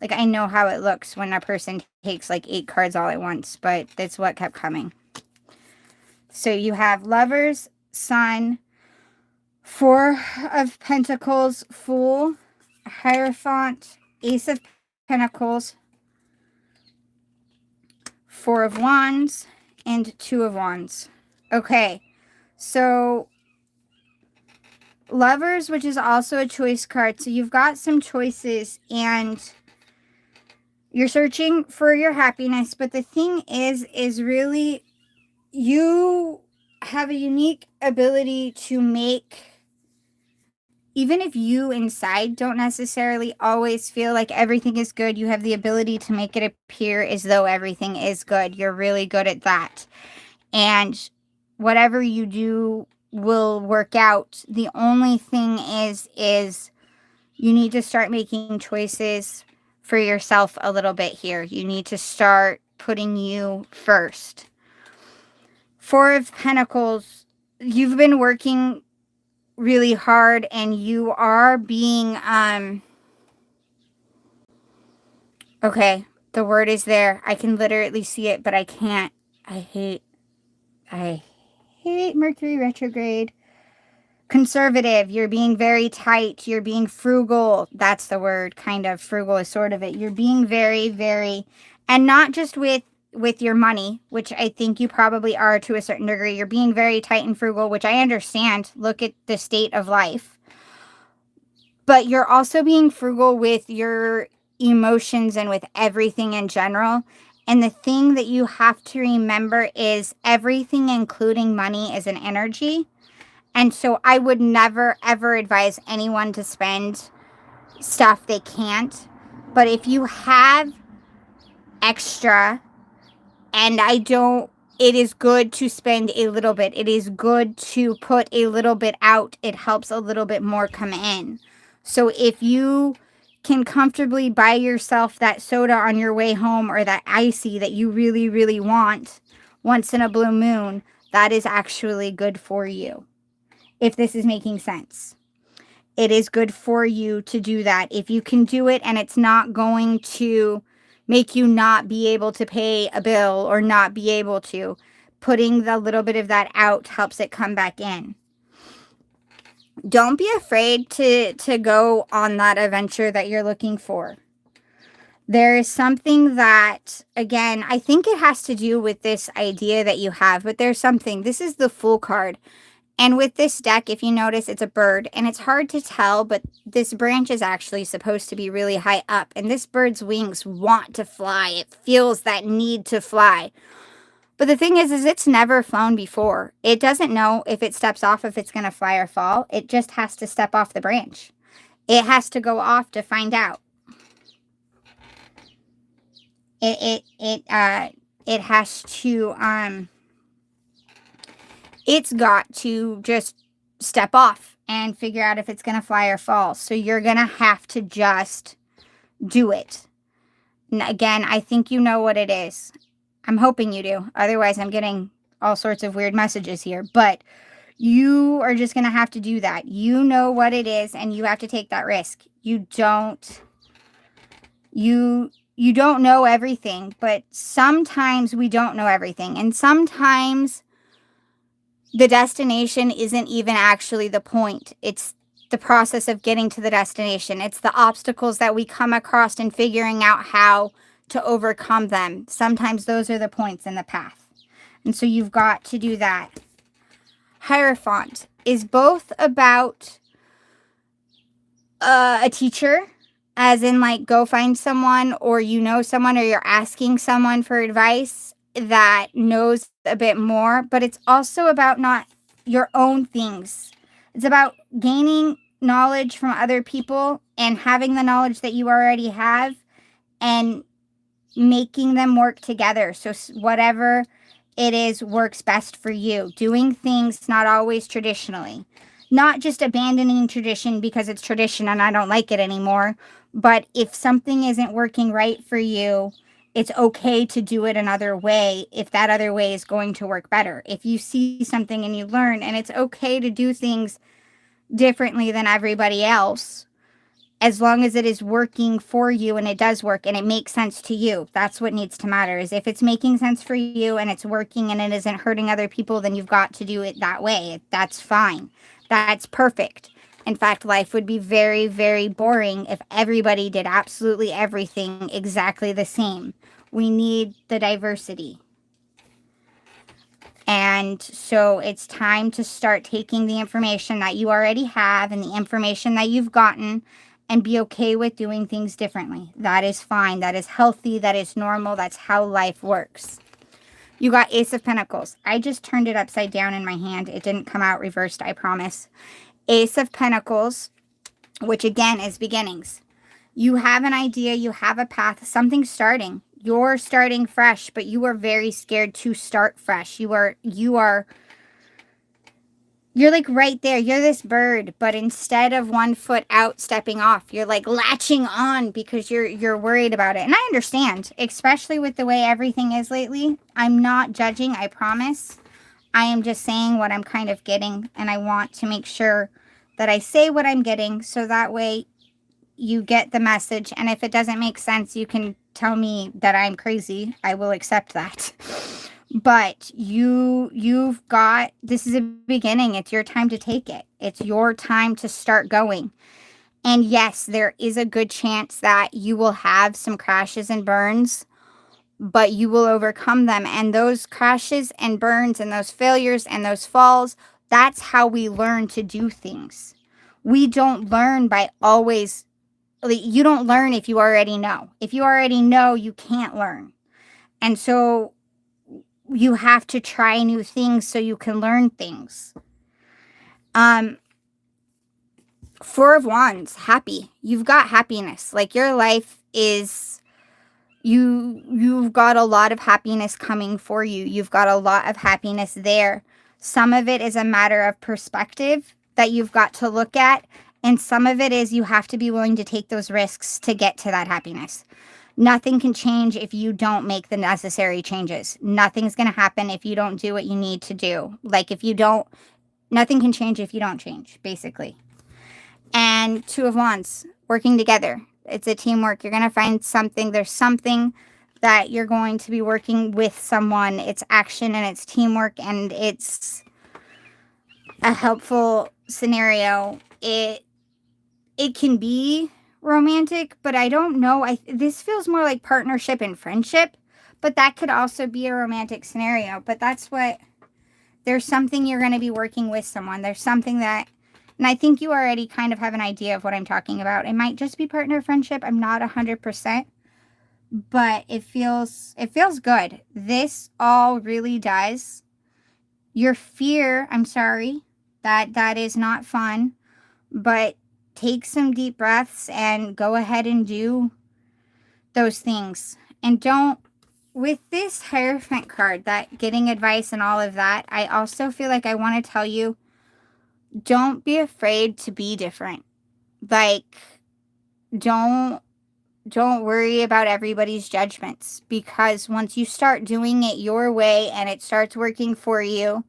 like I know how it looks when a person takes like 8 cards all at once, but that's what kept coming. So you have Lovers, Sun, 4 of Pentacles, Fool, Hierophant, Ace of Pentacles, 4 of Wands, and 2 of Wands. Okay, so Lovers, which is also a choice card. So you've got some choices and you're searching for your happiness. But the thing is really you have a unique ability to make, even if you inside don't necessarily always feel like everything is good, you have the ability to make it appear as though everything is good. You're really good at that. And whatever you do will work out. The only thing is you need to start making choices for yourself a little bit here. You need to start putting you first. Four of Pentacles, you've been working really hard and you are being, okay, the word is there. I can literally see it, but I can't. I hate Mercury retrograde. Conservative, you're being very tight, you're being frugal. That's the word, kind of. Frugal is sort of it. You're being very, very, and not just with your money, which I think you probably are to a certain degree. You're being very tight and frugal, which I understand. Look at the state of life. But you're also being frugal with your emotions and with everything in general. And the thing that you have to remember is everything, including money, is an energy. And so I would never, ever advise anyone to spend stuff they can't. But if you have extra, and it is good to spend a little bit. It is good to put a little bit out. It helps a little bit more come in. So if you can comfortably buy yourself that soda on your way home or that icy that you really, really want once in a blue moon, that is actually good for you. If this is making sense. It is good for you to do that. If you can do it and it's not going to make you not be able to pay a bill or not be able to, putting the little bit of that out helps it come back in. Don't be afraid to go on that adventure that you're looking for. There is something that, again, I think it has to do with this idea that you have, but there's something. This is the Fool card. And with this deck, if you notice, it's a bird. And it's hard to tell, but this branch is actually supposed to be really high up. And this bird's wings want to fly. It feels that need to fly. But the thing is it's never flown before. It doesn't know if it steps off if it's going to fly or fall. It just has to step off the branch. It has to go off to find out. It has to, it's got to just step off and figure out if it's going to fly or fall. So you're going to have to just do it. And again, I think you know what it is. I'm hoping you do. Otherwise, I'm getting all sorts of weird messages here. But you are just going to have to do that. You know what it is, and you have to take that risk. You don't know everything, but sometimes we don't know everything. And sometimes the destination isn't even actually the point. It's the process of getting to the destination. It's the obstacles that we come across and figuring out how to overcome them. Sometimes those are the points in the path. And so you've got to do that. Hierophant is both about a teacher, as in like go find someone, or you know someone, or you're asking someone for advice that knows a bit more, but it's also about not your own things. It's about gaining knowledge from other people and having the knowledge that you already have and making them work together. So whatever it is works best for you. Doing things not always traditionally. Not just abandoning tradition because it's tradition and I don't like it anymore, but if something isn't working right for you, it's okay to do it another way if that other way is going to work better. If you see something and you learn, and it's okay to do things differently than everybody else, as long as it is working for you and it does work and it makes sense to you. That's what needs to matter, is if it's making sense for you and it's working and it isn't hurting other people, then you've got to do it that way. That's fine. That's perfect. In fact, life would be very, very boring if everybody did absolutely everything exactly the same. We need the diversity. And so it's time to start taking the information that you already have and the information that you've gotten and be okay with doing things differently. That is fine. That is healthy. That is normal. That's how life works. You got Ace of Pentacles. I just turned it upside down in my hand. It didn't come out reversed, I promise. Ace of Pentacles, which again is beginnings. You have an idea, you have a path, something's starting. You're starting fresh, but you are very scared to start fresh. You're like right there. You're this bird, but instead of one foot out stepping off, you're like latching on because you're worried about it. And I understand, especially with the way everything is lately. I'm not judging, I promise. I am just saying what I'm kind of getting, and I want to make sure that I say what I'm getting so that way you get the message. And if it doesn't make sense, you can tell me that I'm crazy. I will accept that. But you've got, this is a beginning. It's your time to take it. It's your time to start going. And yes, there is a good chance that you will have some crashes and burns, but you will overcome them. And those crashes and burns and those failures and those falls, that's how we learn to do things. We don't learn by always, you don't learn if you already know. If you already know, you can't learn. And so you have to try new things so you can learn things. Four of Wands, happy. You've got happiness. Like your life is, you've got a lot of happiness coming for you. You've got a lot of happiness there. Some of it is a matter of perspective that you've got to look at. And some of it is you have to be willing to take those risks to get to that happiness. Nothing can change if you don't make the necessary changes. Nothing's going to happen if you don't do what you need to do. Like if you don't, nothing can change if you don't change, basically. And Two of Wands, working together. It's a teamwork. You're going to find something. There's something that you're going to be working with someone. It's action and it's teamwork and it's a helpful scenario. It can be romantic, but I don't know. This feels more like partnership and friendship, but that could also be a romantic scenario. But that's what, there's something you're going to be working with someone. There's something that, and I think you already kind of have an idea of what I'm talking about. It might just be partner friendship. I'm not 100%, but it feels good. This all really does. Your fear, I'm sorry, that is not fun, but take some deep breaths and go ahead and do those things. And don't, with this Hierophant card, that getting advice and all of that, I also feel like I want to tell you, don't be afraid to be different. Like, don't worry about everybody's judgments, because once you start doing it your way and it starts working for you,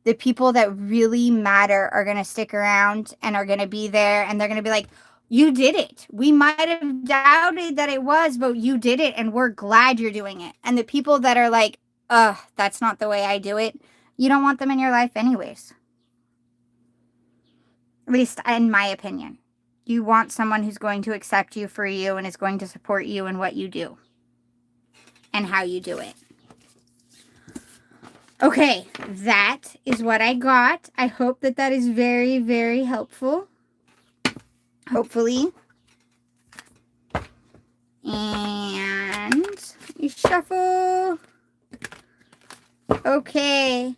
the people that really matter are going to stick around and are going to be there, and they're going to be like, you did it. We might have doubted that it was, but you did it, and we're glad you're doing it. And the people that are like, that's not the way I do it, you don't want them in your life anyways. At least in my opinion. You want someone who's going to accept you for you and is going to support you in what you do and how you do it. Okay, that is what I got. I hope that that is very, very helpful. Hopefully. And you shuffle. Okay.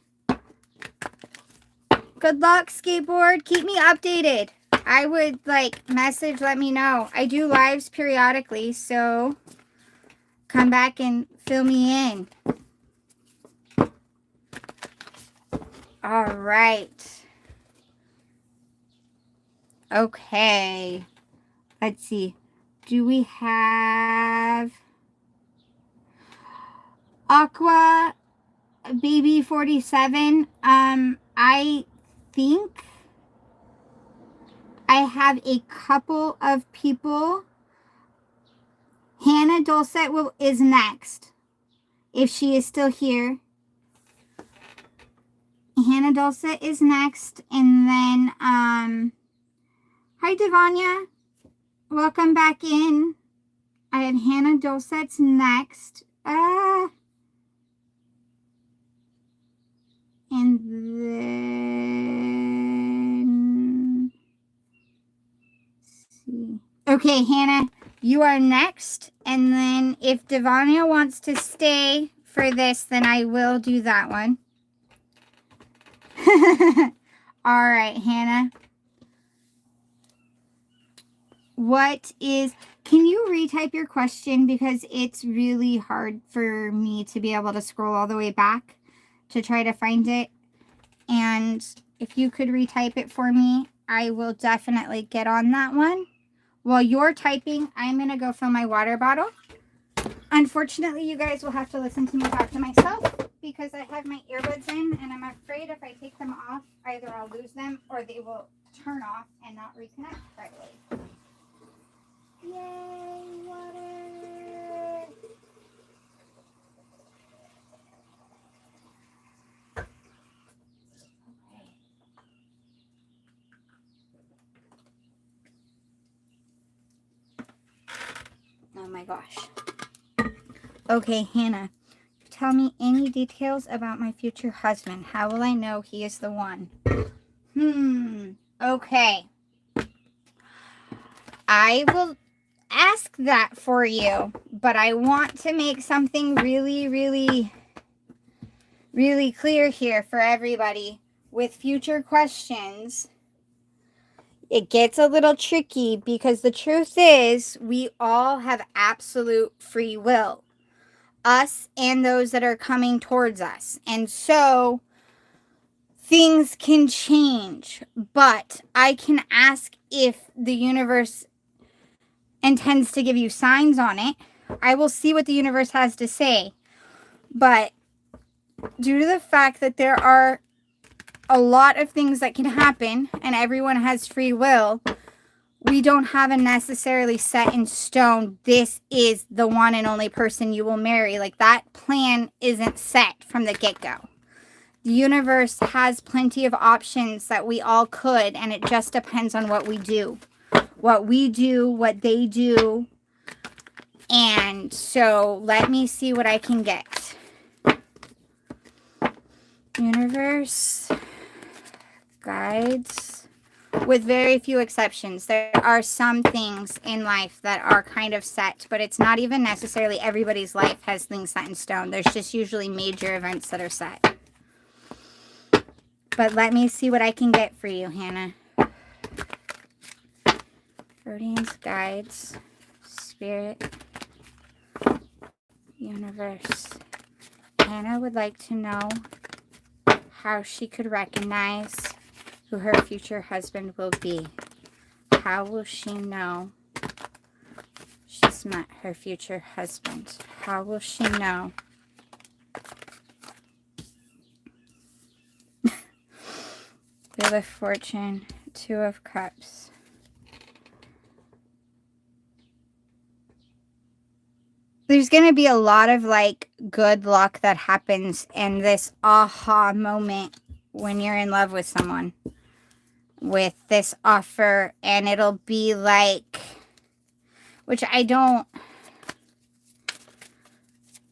Good luck, skateboard. Keep me updated. I would message, let me know. I do lives periodically, so come back and fill me in. All right. Okay. Let's see. Do we have Aqua Baby 47? I think I have a couple of people. Hannah Dulcet is next, if she is still here. Hannah Dulcet is next, and then, hi Devanya, welcome back in. I have Hannah Dulcet's next, and then, let's see. Okay, Hannah, you are next, and then if Devanya wants to stay for this, then I will do that one. All right, Hannah. Can you retype your question, because it's really hard for me to be able to scroll all the way back to try to find it. And if you could retype it for me, I will definitely get on that one. While you're typing, I'm going to go fill my water bottle. Unfortunately, you guys will have to listen to me talk to myself because I have my earbuds in, and I'm afraid if I take them off, either I'll lose them or they will turn off and not reconnect right away. Yay, water! Oh my gosh. Okay, Hannah, tell me any details about my future husband. How will I know he is the one? Okay. I will ask that for you, but I want to make something really, really, really clear here for everybody. With future questions, it gets a little tricky because the truth is we all have absolute free will. Us and those that are coming towards us. And so things can change, but I can ask if the universe intends to give you signs on it. I will see what the universe has to say. But due to the fact that there are a lot of things that can happen and everyone has free will, we don't have a necessarily set in stone, this is the one and only person you will marry. Like, that plan isn't set from the get-go. The universe has plenty of options that we all could, and it just depends on what we do. What we do, what they do. And so let me see what I can get. Universe, guides, with very few exceptions. There are some things in life that are kind of set, but it's not even necessarily everybody's life has things set in stone. There's just usually major events that are set. But let me see what I can get for you, Hannah. Guardians, guides, spirit, universe. Hannah would like to know how she could recognize who her future husband will be. How will she know she's met her future husband? How will she know? Wheel of Fortune, Two of Cups. There's going to be a lot of like good luck that happens in this aha moment when you're in love with someone, with this offer, and it'll be like, which I don't,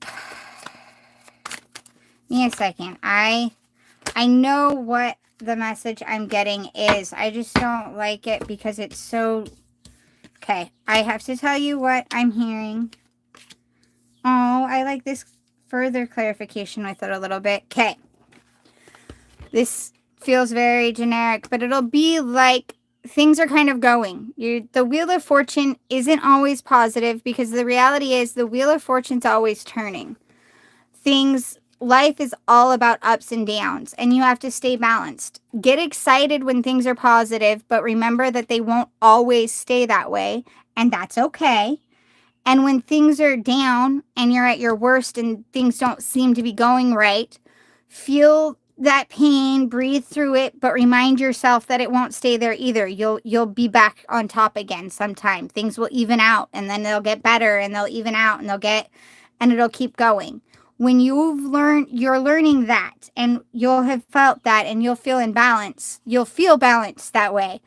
give me a second. I know what the message I'm getting is. I just don't like it because it's so, okay, I have to tell you what I'm hearing. Oh, I like this further clarification with it a little bit. Okay. This feels very generic, but it'll be like things are kind of going. The Wheel of Fortune isn't always positive because the reality is the Wheel of Fortune's always turning. Life is all about ups and downs, and you have to stay balanced. Get excited when things are positive, but remember that they won't always stay that way, and that's okay. And when things are down and you're at your worst and things don't seem to be going right, feel that pain, breathe through it, but remind yourself that it won't stay there either. You'll be back on top again sometime. Things will even out, and then they'll get better, and they'll even out, and it'll keep going. When you're learning that, and you'll have felt that, and you'll feel in balance. You'll feel balanced that way.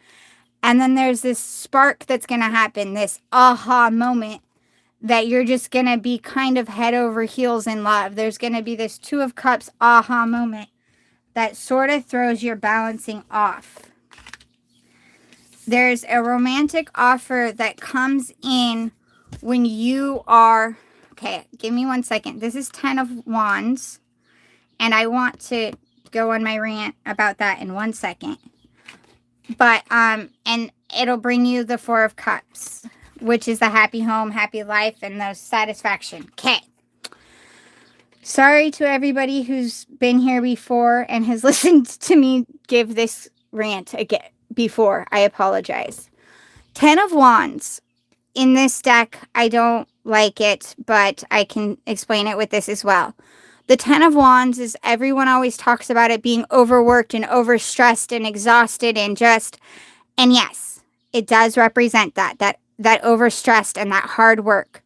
And then there's this spark that's going to happen, this aha moment, that you're just going to be kind of head over heels in love. There's going to be this Two of Cups aha moment that sort of throws your balancing off. There's a romantic offer that comes in when you are, Okay, give me 1 second. This is 10 of Wands. And I want to go on my rant about that in 1 second. But, and it'll bring you the 4 of Cups, which is the happy home, happy life, and the satisfaction. Okay. Sorry to everybody who's been here before and has listened to me give this rant again before. I apologize. 10 of Wands. In this deck, I don't like it, but I can explain it with this as well. The 10 of Wands is, everyone always talks about it being overworked and overstressed and exhausted and just, and yes, it does represent that overstressed and that hard work.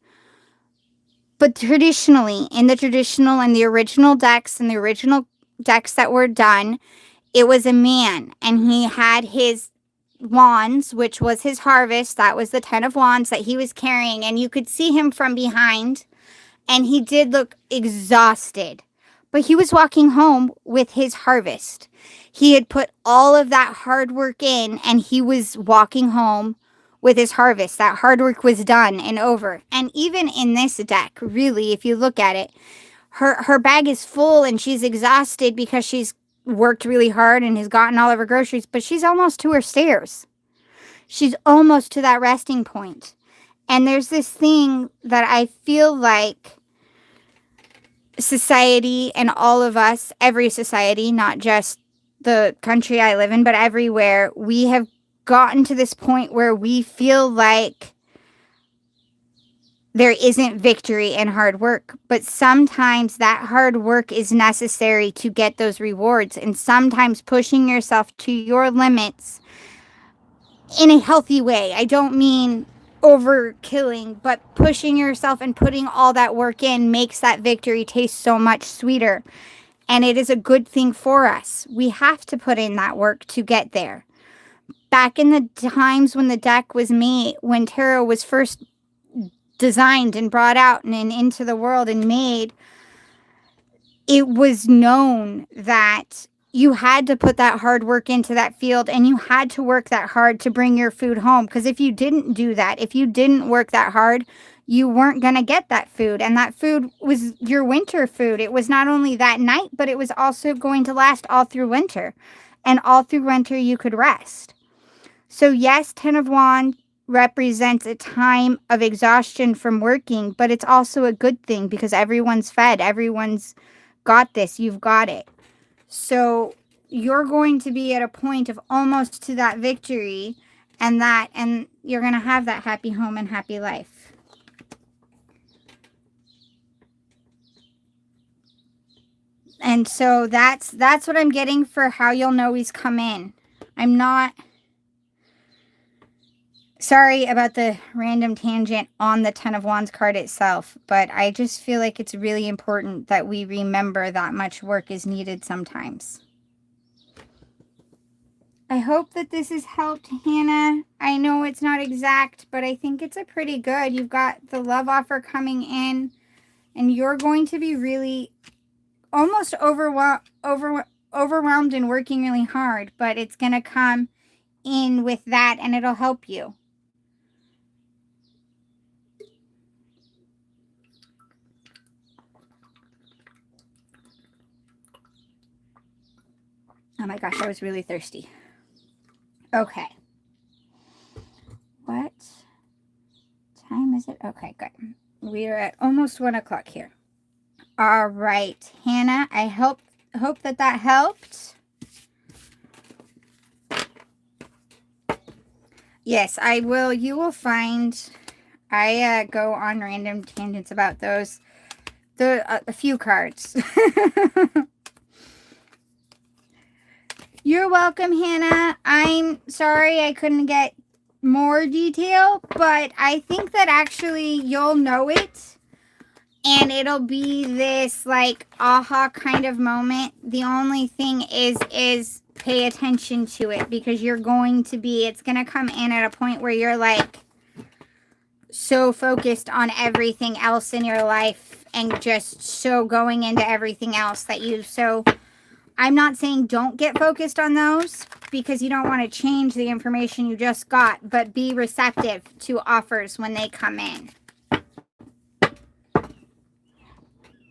But traditionally, in the traditional and the original decks and the original decks that were done, it was a man and he had his wands, which was his harvest. That was the 10 of Wands that he was carrying, and you could see him from behind. And he did look exhausted, but he was walking home with his harvest. He had put all of that hard work in, and he was walking home with his harvest. That hard work was done and over. And even in this deck, really, if you look at it, her bag is full and she's exhausted because she's worked really hard and has gotten all of her groceries, but she's almost to her stairs. She's almost to that resting point. And there's this thing that I feel like society and all of us, every society, not just the country I live in, but everywhere, we have gotten to this point where we feel like there isn't victory in hard work. But sometimes that hard work is necessary to get those rewards. And sometimes pushing yourself to your limits in a healthy way. I don't mean overkilling, but pushing yourself and putting all that work in makes that victory taste so much sweeter. And it is a good thing for us. We have to put in that work to get there. Back in the times when the deck was made, when tarot was first designed and brought out and into the world and made, it was known that you had to put that hard work into that field, and you had to work that hard to bring your food home. Because if you didn't do that, if you didn't work that hard, you weren't going to get that food. And that food was your winter food. It was not only that night, but it was also going to last all through winter. And all through winter, you could rest. So yes, 10 of Wands represents a time of exhaustion from working, but it's also a good thing because everyone's fed. Everyone's got this. You've got it. So you're going to be at a point of almost to that victory, and you're going to have that happy home and happy life. And so that's what I'm getting for how you'll know he's come in. I'm not sorry about the random tangent on the 10 of Wands card itself, but I just feel like it's really important that we remember that much work is needed sometimes. I hope that this has helped, Hannah. I know it's not exact, but I think it's a pretty good. You've got the love offer coming in, and you're going to be really almost overwhelmed and working really hard, but it's going to come in with that, and it'll help you. Oh my gosh, I was really thirsty. Okay. What time is it? Okay, good. We are at almost 1 o'clock here. All right, Hannah, I hope that helped. Yes, I will. You will find I go on random tangents about those. A few cards. You're welcome, Hannah. I'm sorry I couldn't get more detail, but I think that actually you'll know it. And it'll be this like aha kind of moment. The only thing is pay attention to it, because you're going to be, it's going to come in at a point where you're like so focused on everything else in your life and just so going into everything else that I'm not saying don't get focused on those, because you don't want to change the information you just got, but be receptive to offers when they come in.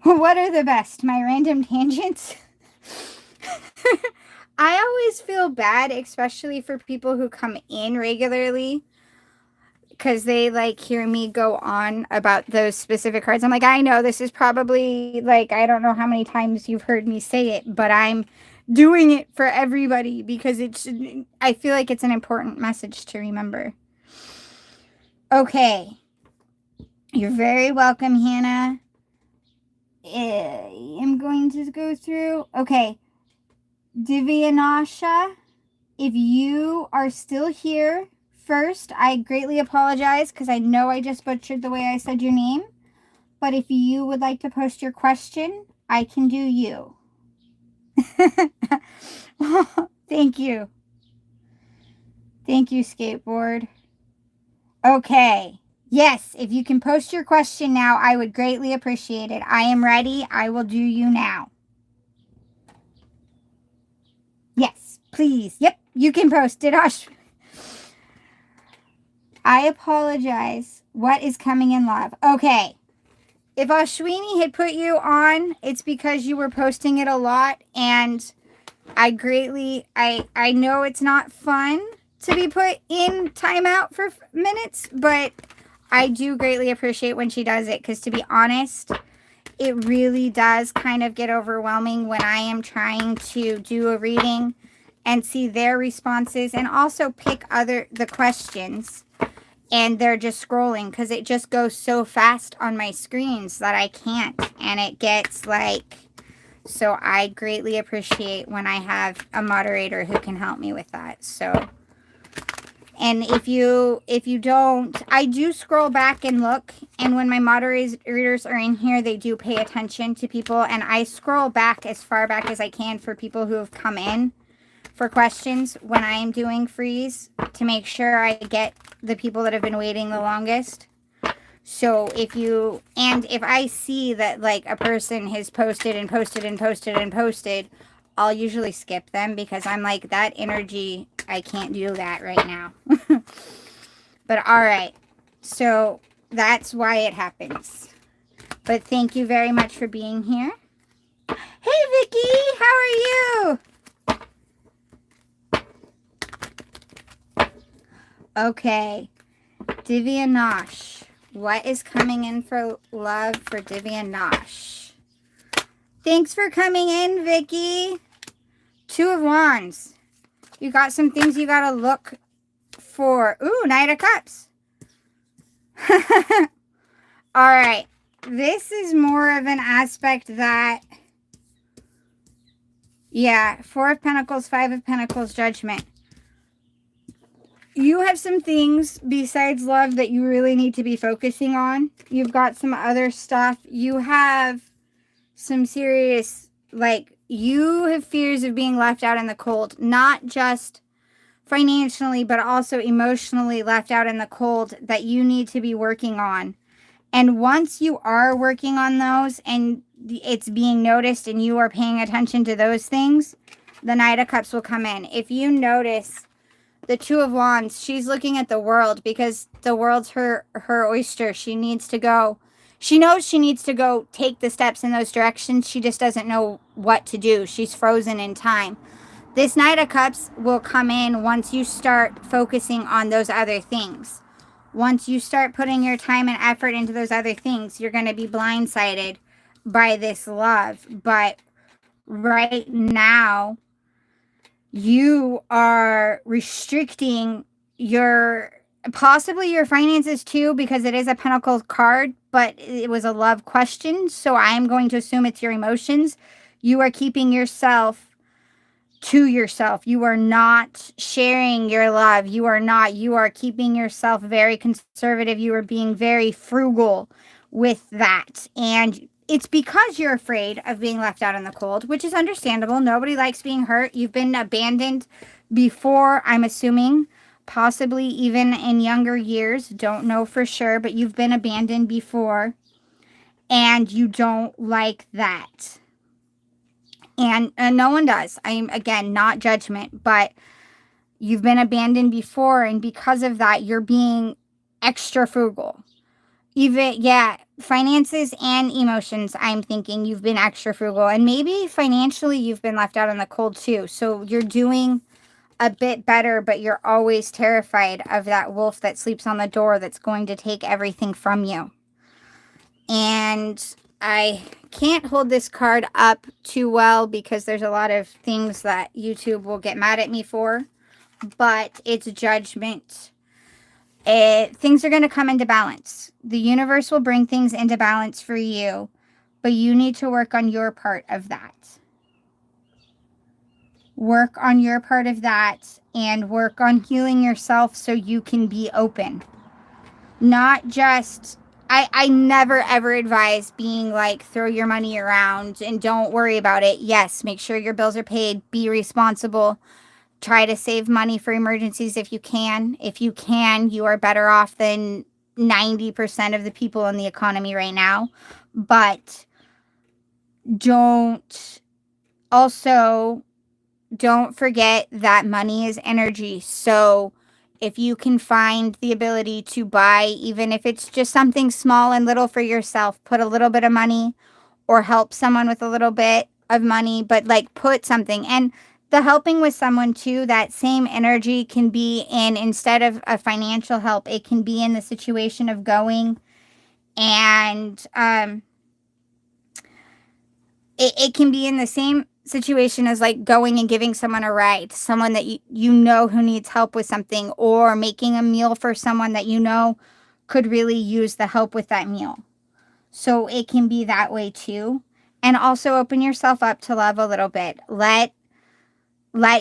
What are the best? My random tangents? I always feel bad, especially for people who come in regularly, because they like hear me go on about those specific cards. I'm like, I know this is probably like, I don't know how many times you've heard me say it, but I'm doing it for everybody because I feel like it's an important message to remember. Okay. You're very welcome, Hannah. I'm going to go through. Okay. Divyanasha, if you are still here, first, I greatly apologize because I know I just butchered the way I said your name. But if you would like to post your question, I can do you. Thank you. Thank you, Skateboard. Okay. Yes, if you can post your question now, I would greatly appreciate it. I am ready. I will do you now. Yes, please. Yep, you can post it. I apologize. What is coming in love? Okay. If Ashwini had put you on, it's because you were posting it a lot, and I know it's not fun to be put in timeout for minutes, but I do greatly appreciate when she does it, because to be honest, it really does kind of get overwhelming when I am trying to do a reading and see their responses and also pick the questions, and they're just scrolling because it just goes so fast on my screens that I can't, and it gets like, so I greatly appreciate when I have a moderator who can help me with that. So, and if you don't, I do scroll back and look, and when my moderators are in here, they do pay attention to people, and I scroll back as far back as I can for people who have come in for questions when I am doing freeze to make sure I get the people that have been waiting the longest. So if I see that like a person has posted and posted and posted and posted, I'll usually skip them because I'm like, that energy, I can't do that right now. But all right, so that's why it happens. But thank you very much for being here. Hey Vicky, how are you? Okay, Divyanash. What is coming in for love for Divyanash? Thanks for coming in, Vicky. Two of Wands. You got some things you gotta look for. Ooh, Knight of Cups. All right. This is more of an aspect that, yeah, Four of Pentacles, Five of Pentacles, Judgment. You have some things besides love that you really need to be focusing on. You've got some other stuff. You have some serious, like, you have fears of being left out in the cold. Not just financially, but also emotionally left out in the cold that you need to be working on. And once you are working on those and it's being noticed and you are paying attention to those things, the Knight of Cups will come in. If you notice the Two of Wands, she's looking at the world because the world's her oyster. She needs to go. She knows she needs to go take the steps in those directions. She just doesn't know what to do. She's frozen in time. This Knight of Cups will come in once you start focusing on those other things. Once you start putting your time and effort into those other things, you're going to be blindsided by this love. But right now, you are restricting possibly your finances too, because it is a Pentacles card, but it was a love question. So I'm going to assume it's your emotions. You are keeping yourself to yourself. You are not sharing your love. You are keeping yourself very conservative. You are being very frugal with that. And it's because you're afraid of being left out in the cold, which is understandable. Nobody likes being hurt. You've been abandoned before, I'm assuming, possibly even in younger years. Don't know for sure, but you've been abandoned before, and you don't like that. And no one does. I'm, again, not judgment, but you've been abandoned before, and because of that, you're being extra frugal. Even, yeah, finances and emotions, I'm thinking you've been extra frugal. And maybe financially you've been left out in the cold too. So you're doing a bit better, but you're always terrified of that wolf that sleeps on the door that's going to take everything from you. And I can't hold this card up too well because there's a lot of things that YouTube will get mad at me for. But it's judgment. Things are going to come into balance. The universe will bring things into balance for you, but you need to work on your part of that. Work on your part of that and work on healing yourself so you can be open. Not just, I never ever advise being like, throw your money around and don't worry about it. Yes, make sure your bills are paid. Be responsible. Try to save money for emergencies if you can. If you can, you are better off than 90% of the people in the economy right now. But don't forget that money is energy. So if you can find the ability to buy, even if it's just something small and little for yourself, put a little bit of money or help someone with a little bit of money, but like put something. And the helping with someone too, that same energy can be in, instead of a financial help, it can be in the situation of going and it can be in the same situation as like going and giving someone a ride, someone that you know who needs help with something, or making a meal for someone that you know could really use the help with that meal. So it can be that way too. And also open yourself up to love a little bit. Let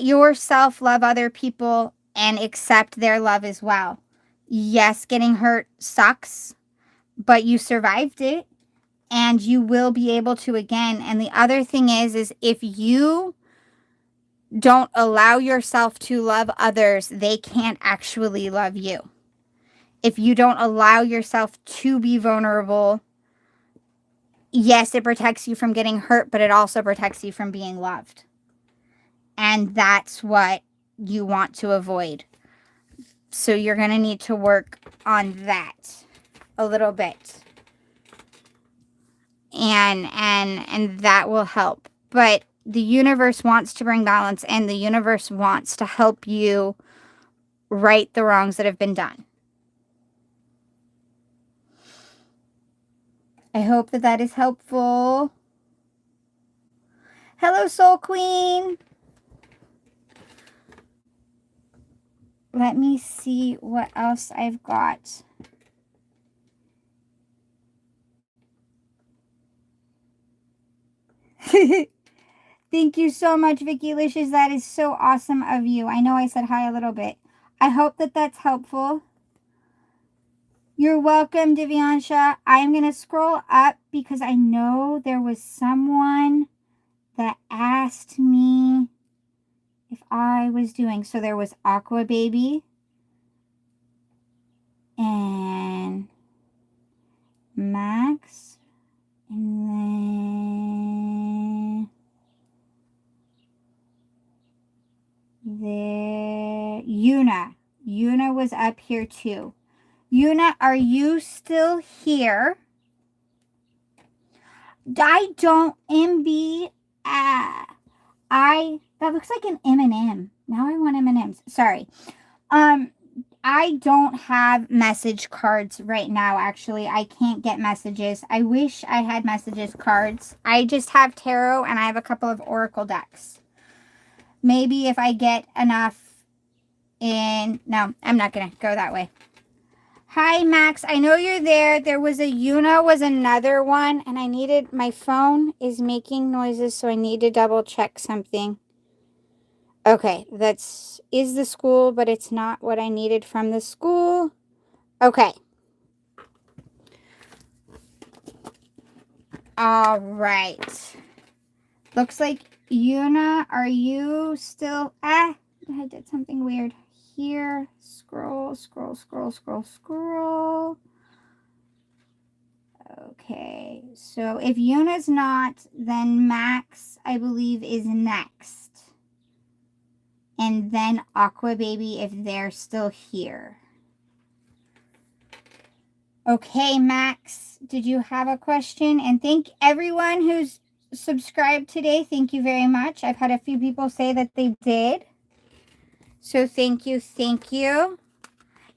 yourself love other people and accept their love as well. Yes, getting hurt sucks, but you survived it and you will be able to again. And the other thing is if you don't allow yourself to love others, they can't actually love you. If you don't allow yourself to be vulnerable, yes, it protects you from getting hurt, but it also protects you from being loved. And that's what you want to avoid. So you're going to need to work on that a little bit. And that will help. But the universe wants to bring balance, and the universe wants to help you right the wrongs that have been done. I hope that is helpful. Hello, Soul Queen. Let me see what else I've got. Thank you so much, Vicky Licious. That is so awesome of you. I know I said hi a little bit. I hope that that's helpful. You're welcome, Divyansha. I'm going to scroll up because I know there was someone that asked me if I was doing. So there was Aqua Baby and Max and then there Yuna. Yuna was up here too. Yuna, are you still here? I don't MB. That looks like an M&M. Now I want M&Ms. Sorry. I don't have message cards right now, actually. I can't get messages. I wish I had messages cards. I just have tarot and I have a couple of oracle decks. Maybe if I get enough in... No, I'm not going to go that way. Hi, Max. I know you're there. There was a Yuna was another one, and I needed... My phone is making noises, so I need to double check something. Okay, is the school, but it's not what I needed from the school. Okay. All right. Looks like Yuna, are you still... I did something weird. Here, scroll. Okay, so if Yuna's not, then Max, I believe, is next. And then Aqua Baby if they're still here. Okay, Max, did you have a question? And thank everyone who's subscribed today. Thank you very much. I've had a few people say that they did. So thank you, thank you.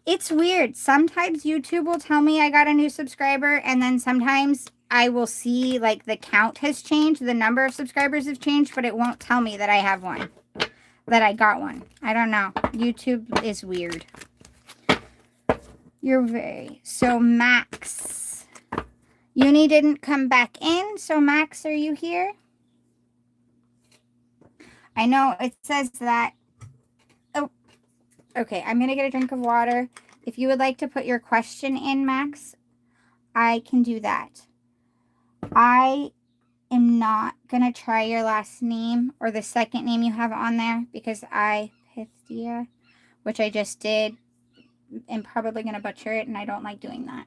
It's weird. Sometimes YouTube will tell me I got a new subscriber, and then sometimes I will see like the count has changed, the number of subscribers have changed, but it won't tell me that I have one, that I got one. I don't know. YouTube is weird. So Max, Uni didn't come back in. So Max, are you here? I know it says that. Oh, okay. I'm going to get a drink of water. If you would like to put your question in, Max, I can do that. I am not going to try your last name or the second name you have on there because Pythia, which I just did, am probably going to butcher it, and I don't like doing that.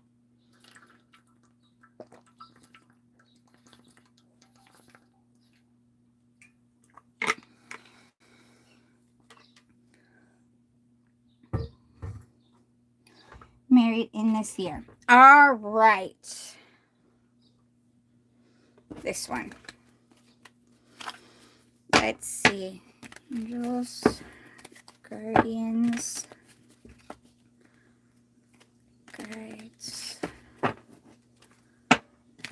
Married in this year. All right. This one. Let's see. Angels, guardians, guides,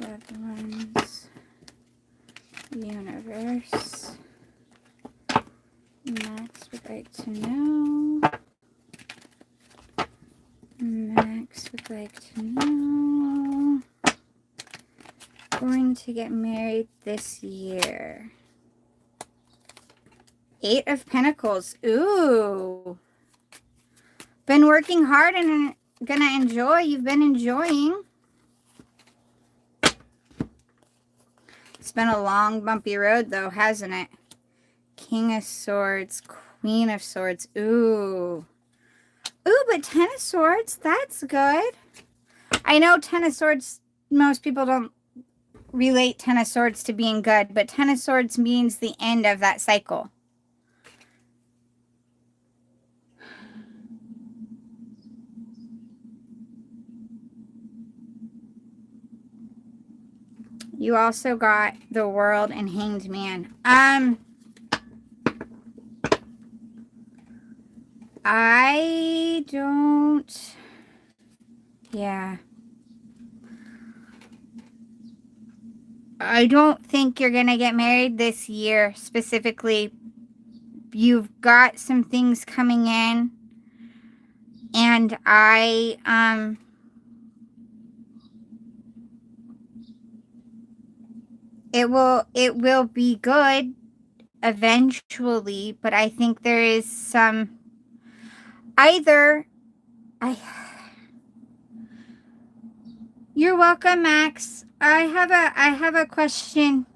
loved ones, universe. Max would like to know. Max would like to know. Going to get married this year. 8 of Pentacles. Ooh. Been working hard and gonna enjoy. You've been enjoying. It's been a long, bumpy road, though, hasn't it? King of Swords, Queen of Swords. Ooh. Ooh, but 10 of Swords, that's good. I know 10 of Swords, most people don't relate 10 of Swords to being good, but 10 of Swords means the end of that cycle. You also got the World and Hanged Man. I don't... Yeah. I don't think you're going to get married this year, specifically. You've got some things coming in. And it will be good eventually, but I think there is some... You're welcome, Max. I have a question.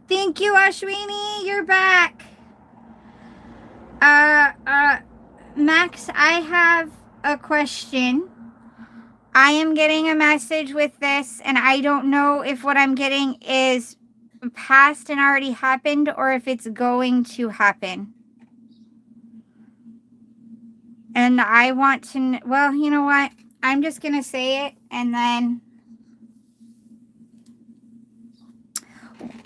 Thank you, Ashwini. You're back. Max, I have a question. I am getting a message with this, and I don't know if what I'm getting is past and already happened or if it's going to happen. And I want to, well, you know what? I'm just going to say it, and then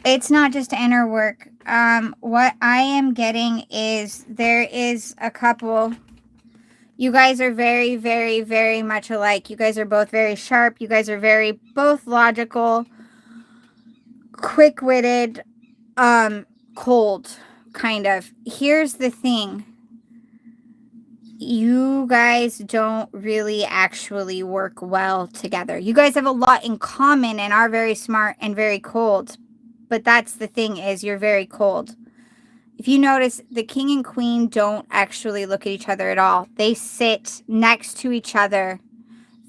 it's not just inner work. What I am getting is there is a couple. You guys are very, very, very much alike. You guys are both very sharp. You guys are both logical, quick-witted, cold, kind of. Here's the thing. You guys don't really actually work well together. You guys have a lot in common and are very smart and very cold. But that's the thing, is you're very cold. If you notice, the king and queen don't actually look at each other at all. They sit next to each other,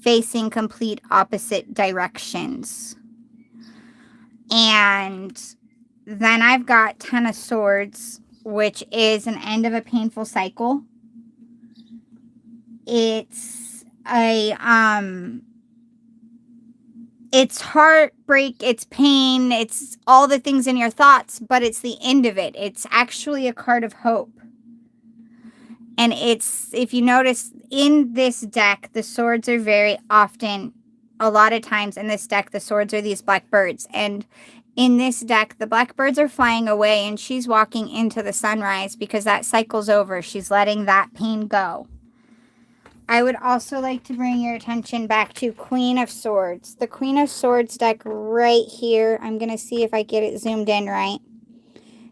facing complete opposite directions. And then I've got 10 of Swords, which is an end of a painful cycle. It's it's heartbreak, it's pain, it's all the things in your thoughts, but it's the end of it. It's actually a card of hope. And it's, if you notice in this deck, the swords are very often a lot of times in this deck, the swords are these black birds. And in this deck, the black birds are flying away and she's walking into the sunrise because that cycle's over. She's letting that pain go. I would also like to bring your attention back to Queen of Swords. The Queen of Swords deck right here. I'm going to see if I get it zoomed in right.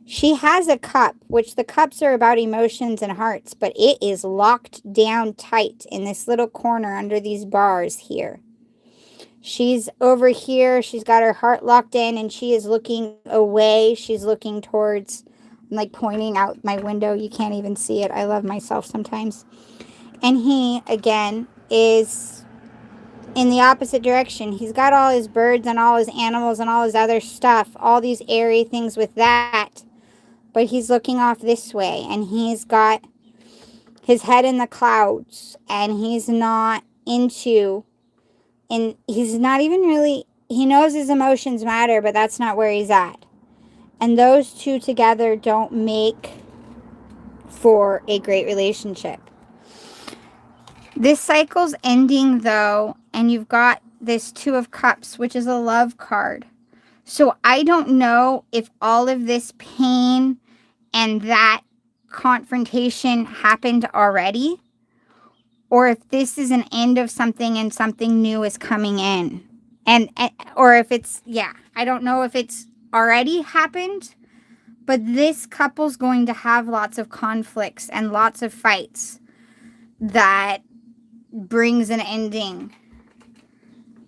She has a cup, which the cups are about emotions and hearts, but it is locked down tight in this little corner under these bars here. She's over here. She's got her heart locked in, and she is looking away. She's looking towards, I'm like pointing out my window. You can't even see it. I love myself sometimes. And he, again, is in the opposite direction. He's got all his birds and all his animals and all his other stuff, all these airy things with that. But he's looking off this way, and he's got his head in the clouds, and he's not into, and he's not even really, he knows his emotions matter, but that's not where he's at. And those two together don't make for a great relationship. This cycle's ending, though, and you've got this Two of Cups, which is a love card. So I don't know if all of this pain and that confrontation happened already, or if this is an end of something and something new is coming in. Or if it's, yeah, I don't know if it's already happened, but this couple's going to have lots of conflicts and lots of fights that brings an ending.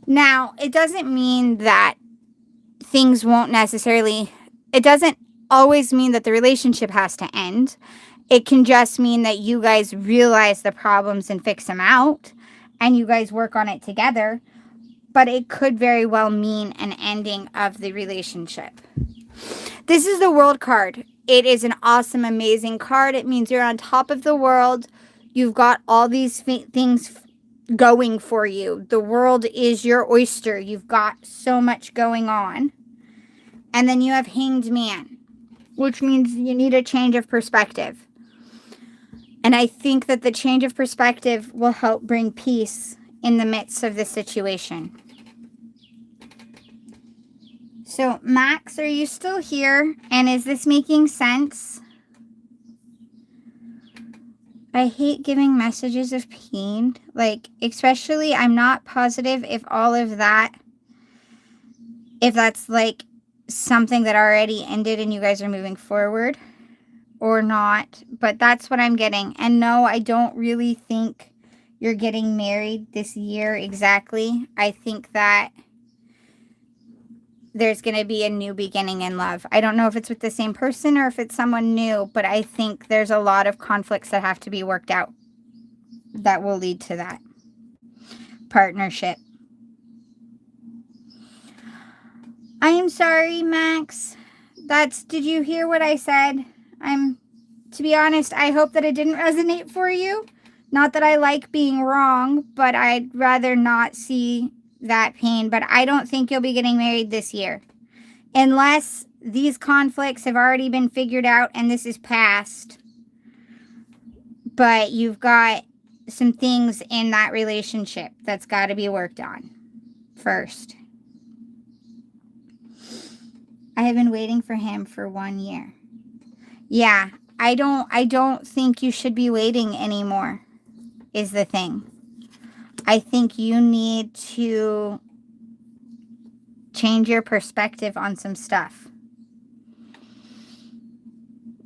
Now, it doesn't mean that things won't necessarily, it doesn't always mean that the relationship has to end. It can just mean that you guys realize the problems and fix them out, and you guys work on it together. But it could very well mean an ending of the relationship. This is the World card. It is an awesome, amazing card. It means you're on top of the world. You've got all these things going for you. The world is your oyster. You've got so much going on. And then you have Hanged Man, which means you need a change of perspective. And I think that the change of perspective will help bring peace in the midst of this situation. So, Max, are you still here? And is this making sense? I hate giving messages of pain. Like, especially, I'm not positive if all of that, if that's like something that already ended and you guys are moving forward or not. But that's what I'm getting. And no, I don't really think you're getting married this year exactly. I think that there's going to be a new beginning in love. I don't know if it's with the same person or if it's someone new, but I think there's a lot of conflicts that have to be worked out that will lead to that partnership. I am sorry, Max. Did you hear what I said? To be honest, I hope that it didn't resonate for you. Not that I like being wrong, but I'd rather not see that pain. But I don't think you'll be getting married this year. Unless these conflicts have already been figured out and this is past. But you've got some things in that relationship that's got to be worked on first. I have been waiting for him for 1 year. Yeah, I don't think you should be waiting anymore, is the thing. I think you need to change your perspective on some stuff.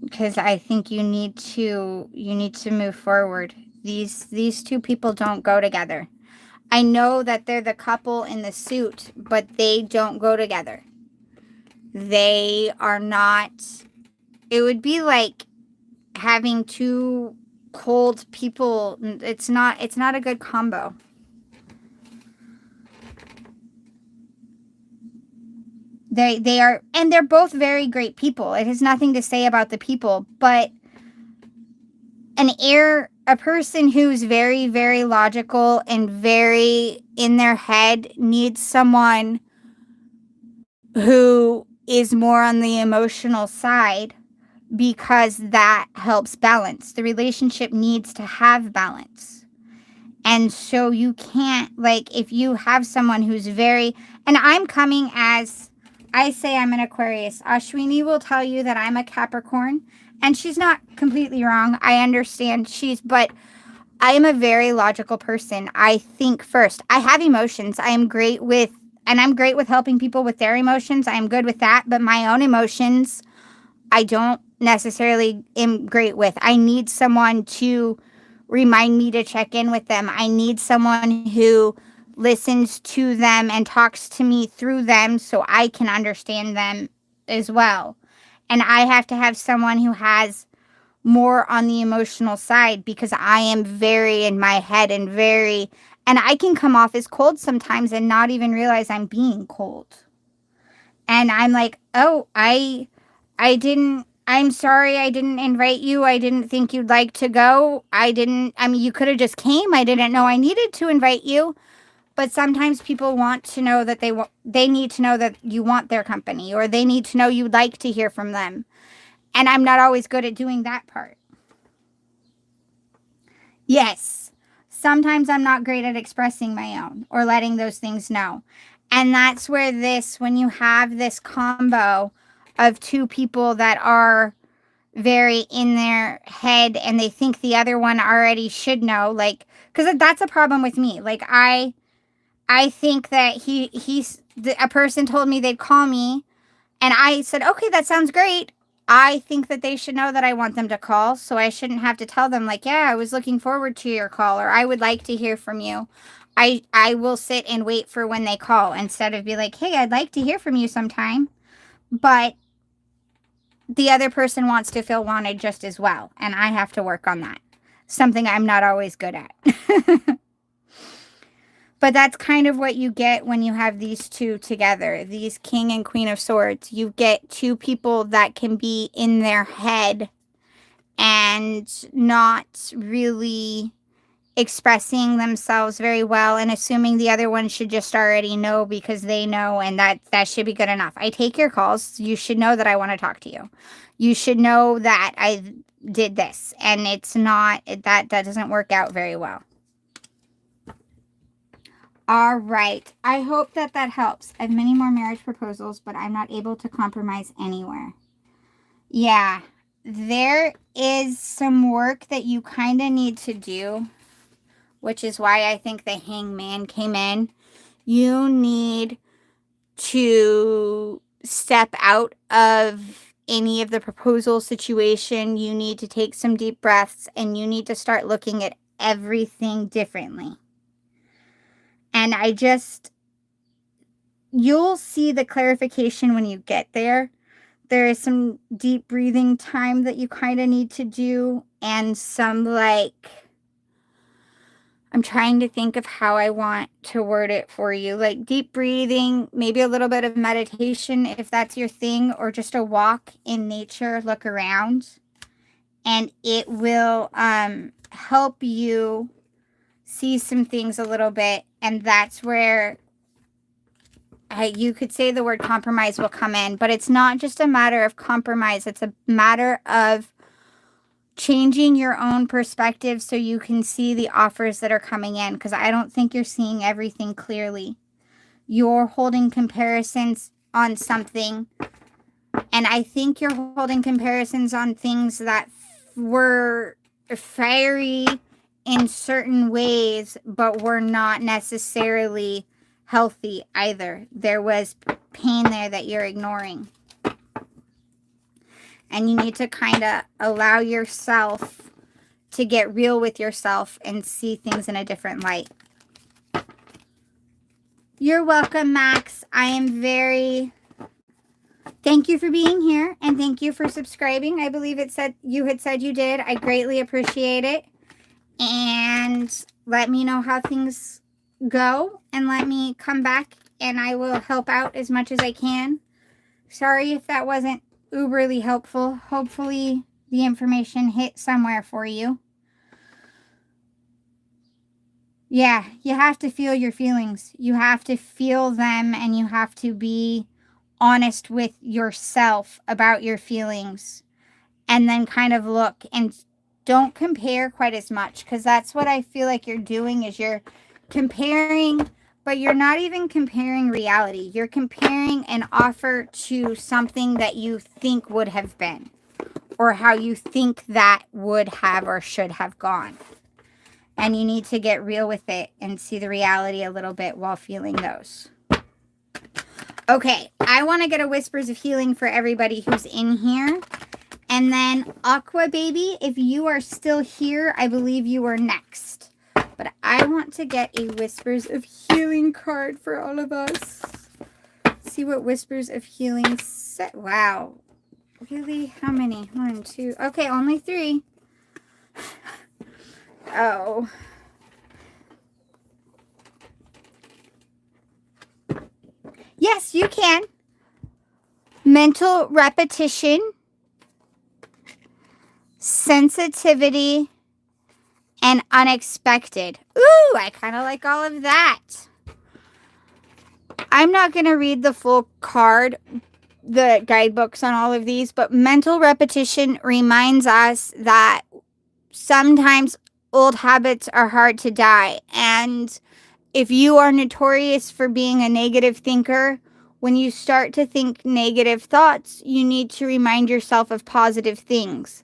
Because I think you need to move forward. These two people don't go together. I know that they're the couple in the suit, but they don't go together. They are not. It would be like having two cold people. It's not a good combo. They are, and they're both very great people. It has nothing to say about the people, but a person who's very, very logical and very in their head needs someone who is more on the emotional side, because that helps balance. The relationship needs to have balance. And so you can't, like, if you have someone who's very, and I'm coming as, I say I'm an Aquarius. Ashwini will tell you that I'm a Capricorn, and she's not completely wrong. I understand but I am a very logical person. I think first. I have emotions. I'm great with helping people with their emotions. I'm good with that, but my own emotions, I don't necessarily am great with. I need someone to remind me to check in with them. I need someone who listens to them and talks to me through them so I can understand them as well. And I have to have someone who has more on the emotional side because I am very in my head and I can come off as cold sometimes and not even realize I'm being cold. And I'm like, oh, I'm sorry I didn't invite you. I didn't think you'd like to go. You could have just came. I didn't know I needed to invite you. But sometimes people want to know that they need to know that you want their company, or they need to know you'd like to hear from them. And I'm not always good at doing that part. Yes, sometimes I'm not great at expressing my own or letting those things know. And that's where when you have this combo of two people that are very in their head and they think the other one already should know, like, because that's a problem with me. Like, I think that a person told me they'd call me, and I said, okay, that sounds great. I think that they should know that I want them to call, so I shouldn't have to tell them, like, yeah, I was looking forward to your call, or I would like to hear from you. I will sit and wait for when they call instead of be like, hey, I'd like to hear from you sometime. But the other person wants to feel wanted just as well, and I have to work on that. Something I'm not always good at. But that's kind of what you get when you have these two together, these King and Queen of Swords. You get two people that can be in their head and not really expressing themselves very well and assuming the other one should just already know because they know, and that should be good enough. I take your calls. You should know that I want to talk to you. You should know that I did this, and it's not, that doesn't work out very well. All right. I hope that helps. I have many more marriage proposals, but I'm not able to compromise anywhere. Yeah, there is some work that you kind of need to do, which is why I think the Hangman came in. You need to step out of any of the proposal situation. You need to take some deep breaths, and you need to start looking at everything differently. And you'll see the clarification when you get there. There is some deep breathing time that you kind of need to do, and some, like, I'm trying to think of how I want to word it for you. Like deep breathing, maybe a little bit of meditation if that's your thing, or just a walk in nature, look around. And it will help you see some things a little bit. And that's where you could say the word compromise will come in. But it's not just a matter of compromise. It's a matter of changing your own perspective so you can see the offers that are coming in, because I don't think you're seeing everything clearly. You're holding comparisons on something, and I think you're holding comparisons on things that were fiery in certain ways, but were not necessarily healthy either. There was pain there that you're ignoring. And you need to kind of allow yourself to get real with yourself and see things in a different light. You're welcome, Max. Thank you for being here, and thank you for subscribing. I believe you had said you did. I greatly appreciate it. And let me know how things go, and let me come back, and I will help out as much as I can. Sorry if that wasn't uberly helpful. Hopefully the information hit somewhere for you. Yeah, you have to feel your feelings. You have to feel them, and you have to be honest with yourself about your feelings, and then kind of look and don't compare quite as much, because that's what I feel like you're doing is you're comparing, but you're not even comparing reality. You're comparing an offer to something that you think would have been, or how you think that would have or should have gone. And you need to get real with it and see the reality a little bit while feeling those. Okay, I want to get a Whispers of Healing for everybody who's in here. And then Aqua Baby, if you are still here, I believe you are next. But I want to get a Whispers of Healing card for all of us. See what Whispers of Healing said. Wow. Really? How many? 1, 2. Okay, only 3. Oh. Yes, you can. Mental repetition, sensitivity, and unexpected. Ooh, I kind of like all of that. I'm not going to read the full card, the guidebooks on all of these, but mental repetition reminds us that sometimes old habits are hard to die. And if you are notorious for being a negative thinker, when you start to think negative thoughts, you need to remind yourself of positive things.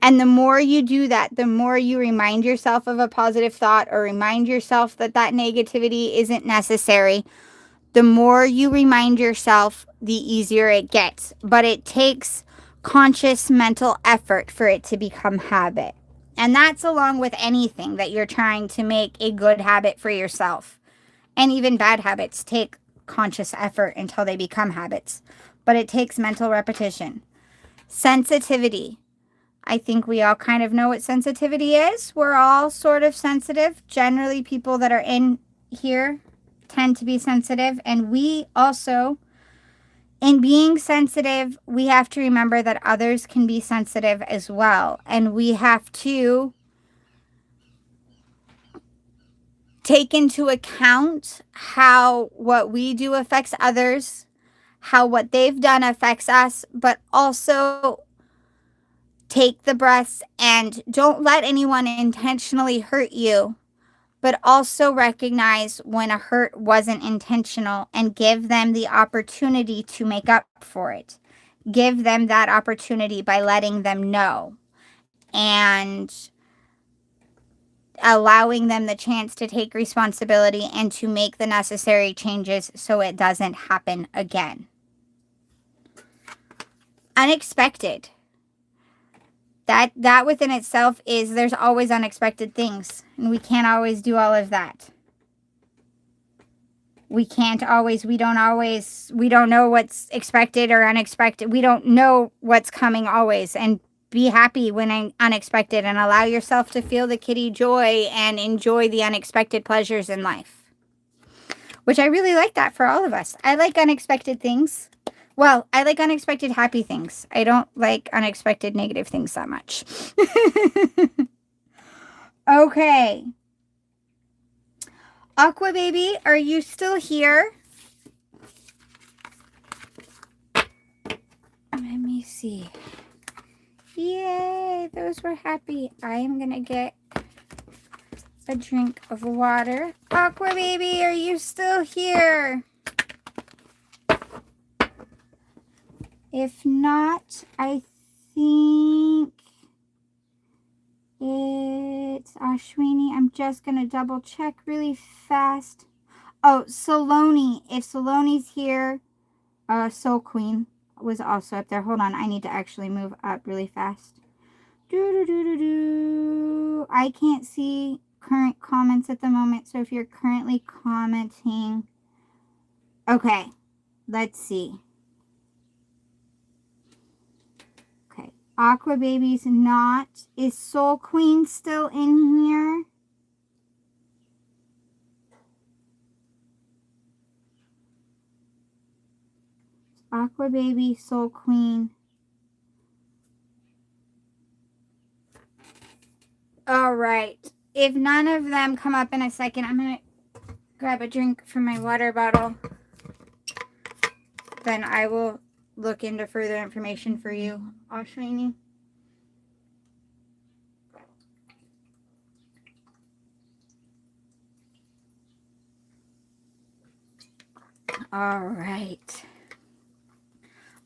And the more you do that, the more you remind yourself of a positive thought or remind yourself that that negativity isn't necessary, the more you remind yourself, the easier it gets. But it takes conscious mental effort for it to become habit. And that's along with anything that you're trying to make a good habit for yourself. And even bad habits take conscious effort until they become habits. But it takes mental repetition. Sensitivity. I think we all kind of know what sensitivity is. We're all sort of sensitive. Generally, people that are in here tend to be sensitive. And we also, in being sensitive, we have to remember that others can be sensitive as well. And we have to take into account how what we do affects others, how what they've done affects us, but also take the breaths and don't let anyone intentionally hurt you, but also recognize when a hurt wasn't intentional and give them the opportunity to make up for it. Give them that opportunity by letting them know and allowing them the chance to take responsibility and to make the necessary changes so it doesn't happen again. Unexpected. That within itself is, there's always unexpected things, and we can't always do all of that. We don't know what's expected or unexpected. We don't know what's coming always, and be happy when unexpected and allow yourself to feel the kitty joy and enjoy the unexpected pleasures in life. Which I really like that for all of us. I like unexpected things. Well, I like unexpected happy things. I don't like unexpected negative things that much. Okay. Aqua Baby, are you still here? Let me see. Yay, those were happy. I am going to get a drink of water. Aqua Baby, are you still here? If not, I think it's Ashwini. I'm just going to double check really fast. Oh, Saloni. If Saloni's here, Soul Queen was also up there. Hold on, I need to actually move up really fast. I can't see current comments at the moment, so if you're currently commenting. Okay, let's see. Okay, Aqua Baby's not. Is Soul Queen still in here? Aqua Baby, Soul Queen. All right. If none of them come up in a second, I'm going to grab a drink from my water bottle. Then I will look into further information for you, Ashwini. All right.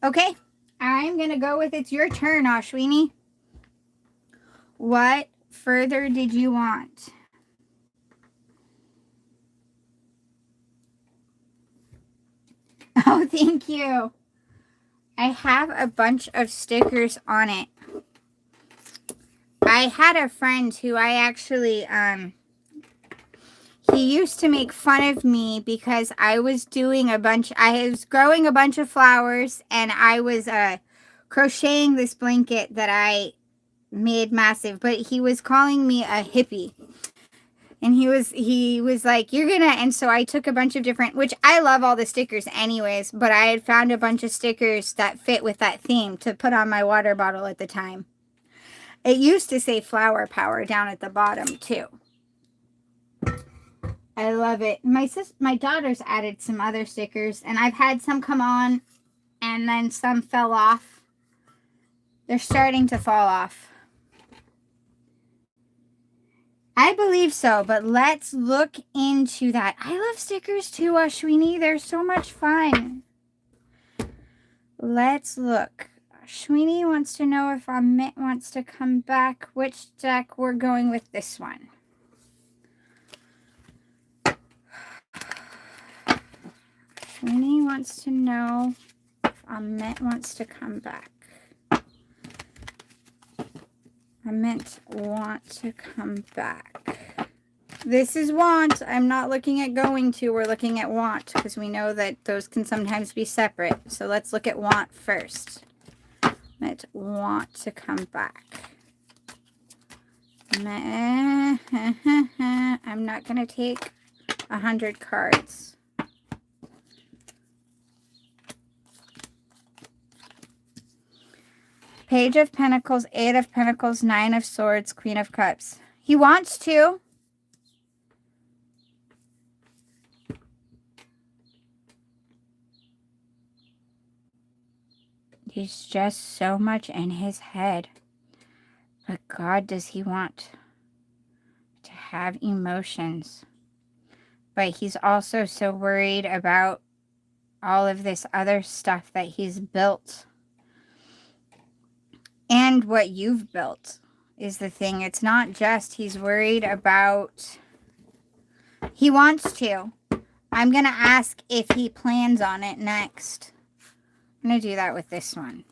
Okay, I'm going to go with it's your turn, Ashwini. What further did you want? Oh, thank you. I have a bunch of stickers on it. I had a friend who I actually, he used to make fun of me because I was doing I was growing a bunch of flowers and I was crocheting this blanket that I made massive, but he was calling me a hippie. And he was like, you're gonna, and so I took a bunch of different, which I love all the stickers anyways, but I had found a bunch of stickers that fit with that theme to put on my water bottle at the time. It used to say flower power down at the bottom too. I love it. My daughter's added some other stickers, and I've had some come on and then some fell off. They're starting to fall off. I believe so, but let's look into that. I love stickers too, Ashwini. They're so much fun. Let's look. Ashwini wants to know if Amit wants to come back. Which deck we're going with this one. Ashwini wants to know if Amit wants to come back. Amit want to come back. This is want. I'm not looking at going to. We're looking at want because we know that those can sometimes be separate. So let's look at want first. Amit want to come back. I'm not going to take 100 cards. Page of Pentacles, 8 of Pentacles, 9 of Swords, Queen of Cups. He wants to. He's just so much in his head. But God, does he want to have emotions? But he's also so worried about all of this other stuff that he's built. And what you've built is the thing. It's not just he's worried about. He wants to. I'm going to ask if he plans on it next. I'm going to do that with this one.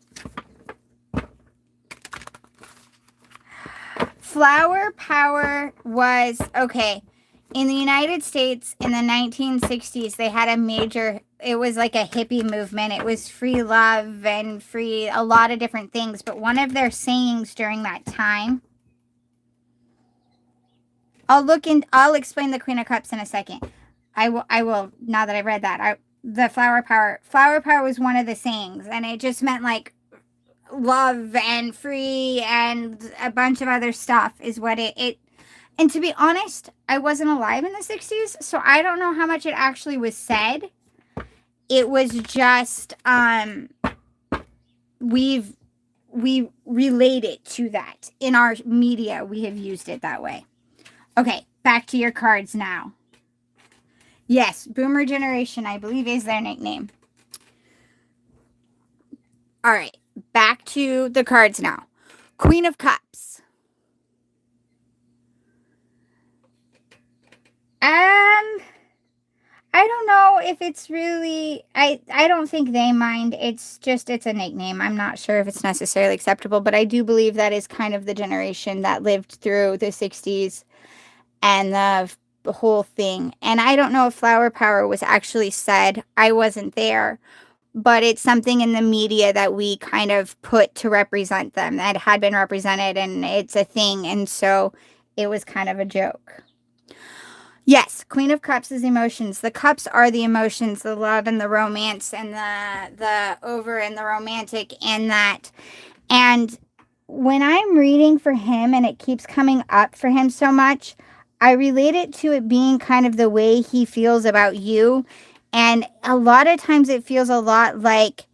Flower power was, okay, in the United States in the 1960s, they had a major, it was like a hippie movement. It was free love and free, a lot of different things. But one of their sayings during that time, I'll explain the Queen of Cups in a second. I will, now that I've read that, the flower power was one of the sayings, and it just meant like love and free and a bunch of other stuff is what it and to be honest, I wasn't alive in the 60s, so I don't know how much it actually was said. It was just we relate it to that in our media. We have used it that way. Okay, back to your cards now. Yes, Boomer Generation, I believe, is their nickname. All right, back to the cards now. Queen of Cups. I don't know if it's really, I don't think they mind. It's a nickname. I'm not sure if it's necessarily acceptable, but I do believe that is kind of the generation that lived through the 60s and the whole thing. And I don't know if flower power was actually said. I wasn't there, but it's something in the media that we kind of put to represent them, that had been represented, and it's a thing. And so it was kind of a joke. Yes, Queen of Cups is emotions. The cups are the emotions, the love and the romance and the over and the romantic and that. And when I'm reading for him and it keeps coming up for him so much, I relate it to it being kind of the way he feels about you. And a lot of times it feels a lot like,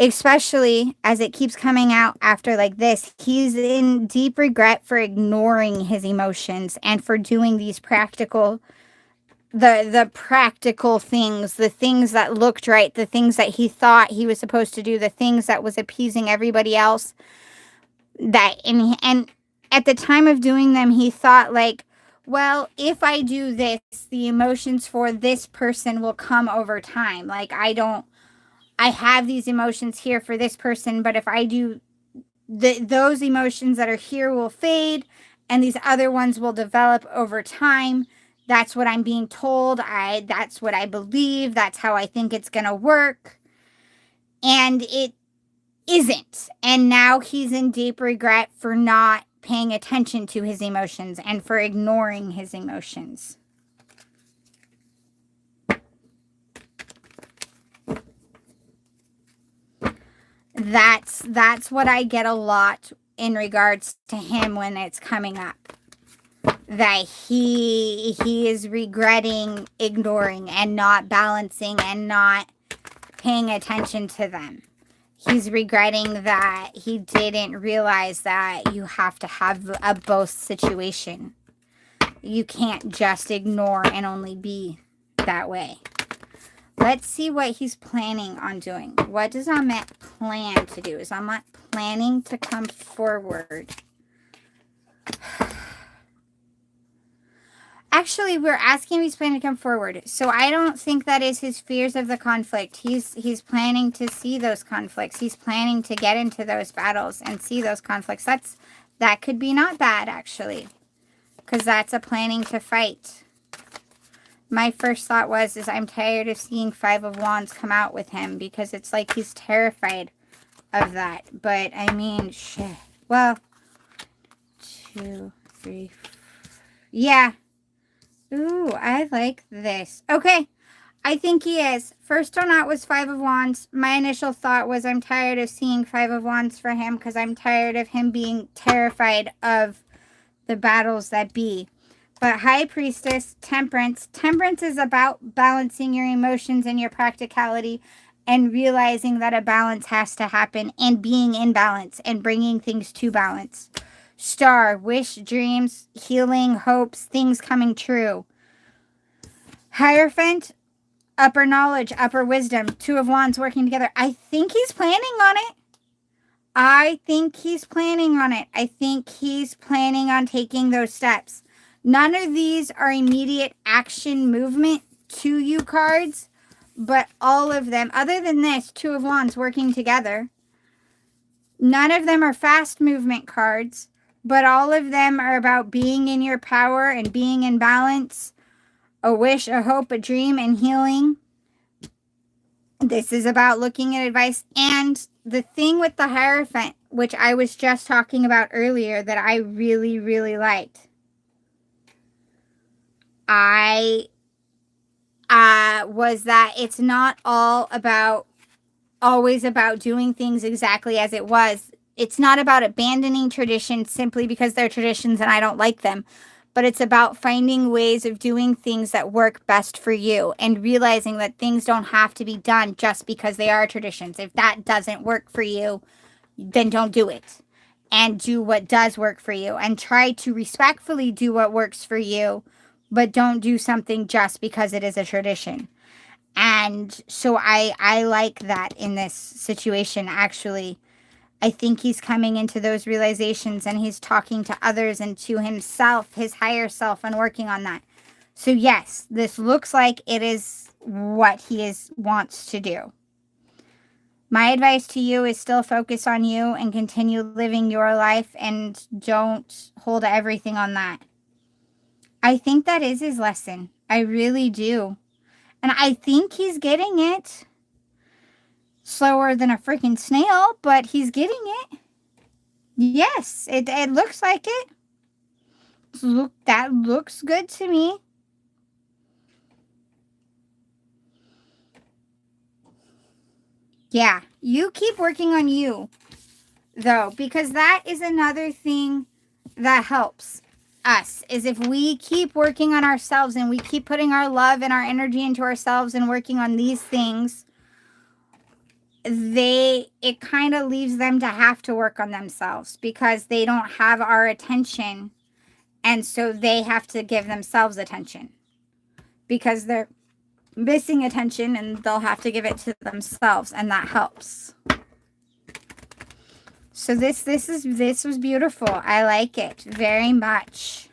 especially as it keeps coming out after like this, he's in deep regret for ignoring his emotions and for doing these practical the practical things, the things that looked right, the things that he thought he was supposed to do, the things that was appeasing everybody else. That and at the time of doing them, he thought like, well, if I do this, the emotions for this person will come over time. Like I have these emotions here for this person, but if I do those emotions that are here will fade and these other ones will develop over time. That's what I'm being told. That's what I believe. That's how I think it's going to work. And it isn't. And now he's in deep regret for not paying attention to his emotions and for ignoring his emotions. That's what I get a lot in regards to him when it's coming up. That he is regretting ignoring and not balancing and not paying attention to them. He's regretting that he didn't realize that you have to have a both situation. You can't just ignore and only be that way. Let's see what he's planning on doing. What does Ahmet plan to do? Is Ahmet planning to come forward? Actually, we're asking if he's planning to come forward. So I don't think that is his fears of the conflict. He's planning to see those conflicts. He's planning to get into those battles and see those conflicts. That could be not bad, actually. Because that's a planning to fight. My first thought is I'm tired of seeing Five of Wands come out with him. Because it's like he's terrified of that. But, I mean, shit. Well, 2, 3, 4. Yeah. Ooh, I like this. Okay, I think he is. First one out was Five of Wands. My initial thought was I'm tired of seeing Five of Wands for him because I'm tired of him being terrified of the battles that be. But High Priestess, Temperance. Temperance is about balancing your emotions and your practicality and realizing that a balance has to happen and being in balance and bringing things to balance. Star, wish, dreams, healing, hopes, things coming true. Hierophant, upper knowledge, upper wisdom, Two of Wands working together. I think he's planning on it. I think he's planning on it. I think he's planning on taking those steps. None of these are immediate action movement to you cards, but all of them, other than this, Two of Wands working together, none of them are fast movement cards. But all of them are about being in your power and being in balance. A wish, a hope, a dream, and healing. This is about looking at advice. And the thing with the Hierophant, which I was just talking about earlier, that I really, really liked. Was that it's not always about doing things exactly as it was. It's not about abandoning traditions simply because they're traditions and I don't like them, but it's about finding ways of doing things that work best for you and realizing that things don't have to be done just because they are traditions. If that doesn't work for you, then don't do it. And do what does work for you and try to respectfully do what works for you, but don't do something just because it is a tradition. And so I like that in this situation, actually. I think he's coming into those realizations and he's talking to others and to himself, his higher self, and working on that. So yes, this looks like it is what he wants to do. My advice to you is still focus on you and continue living your life and don't hold everything on that. I think that is his lesson. I really do. And I think he's getting it. Slower than a freaking snail, but he's getting it. Yes, it looks like it. That looks good to me. Yeah, you keep working on you, though, because that is another thing that helps us, is if we keep working on ourselves and we keep putting our love and our energy into ourselves and working on these things, it kind of leaves them to have to work on themselves because they don't have our attention, and so they have to give themselves attention. because they're missing attention and they'll have to give it to themselves, and that helps. So this was beautiful. I like it very much.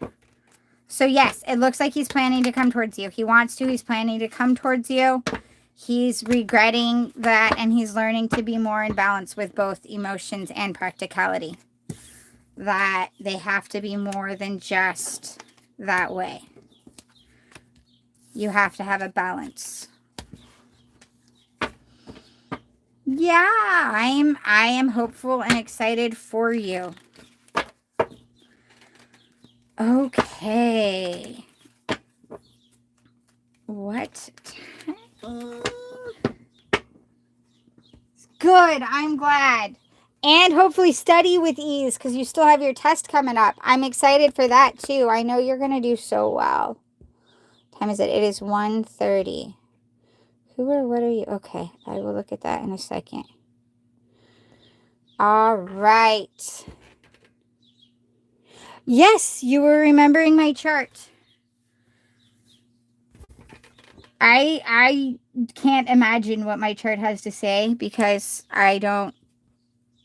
So yes, it looks like he's planning to come towards you. He wants to. He's planning to come towards you. He's regretting that, and he's learning to be more in balance with both emotions and practicality. That they have to be more than just that way. You have to have a balance. Yeah, I am hopeful and excited for you. Okay. What? Good, I'm glad. And hopefully study with ease, because you still have your test coming up. I'm excited for that too. I know you're going to do so well. What time is it? It is 1:30. Who or what are you? Okay, I will look at that in a second. All right. Yes, you were remembering my chart. I can't imagine what my chart has to say, because I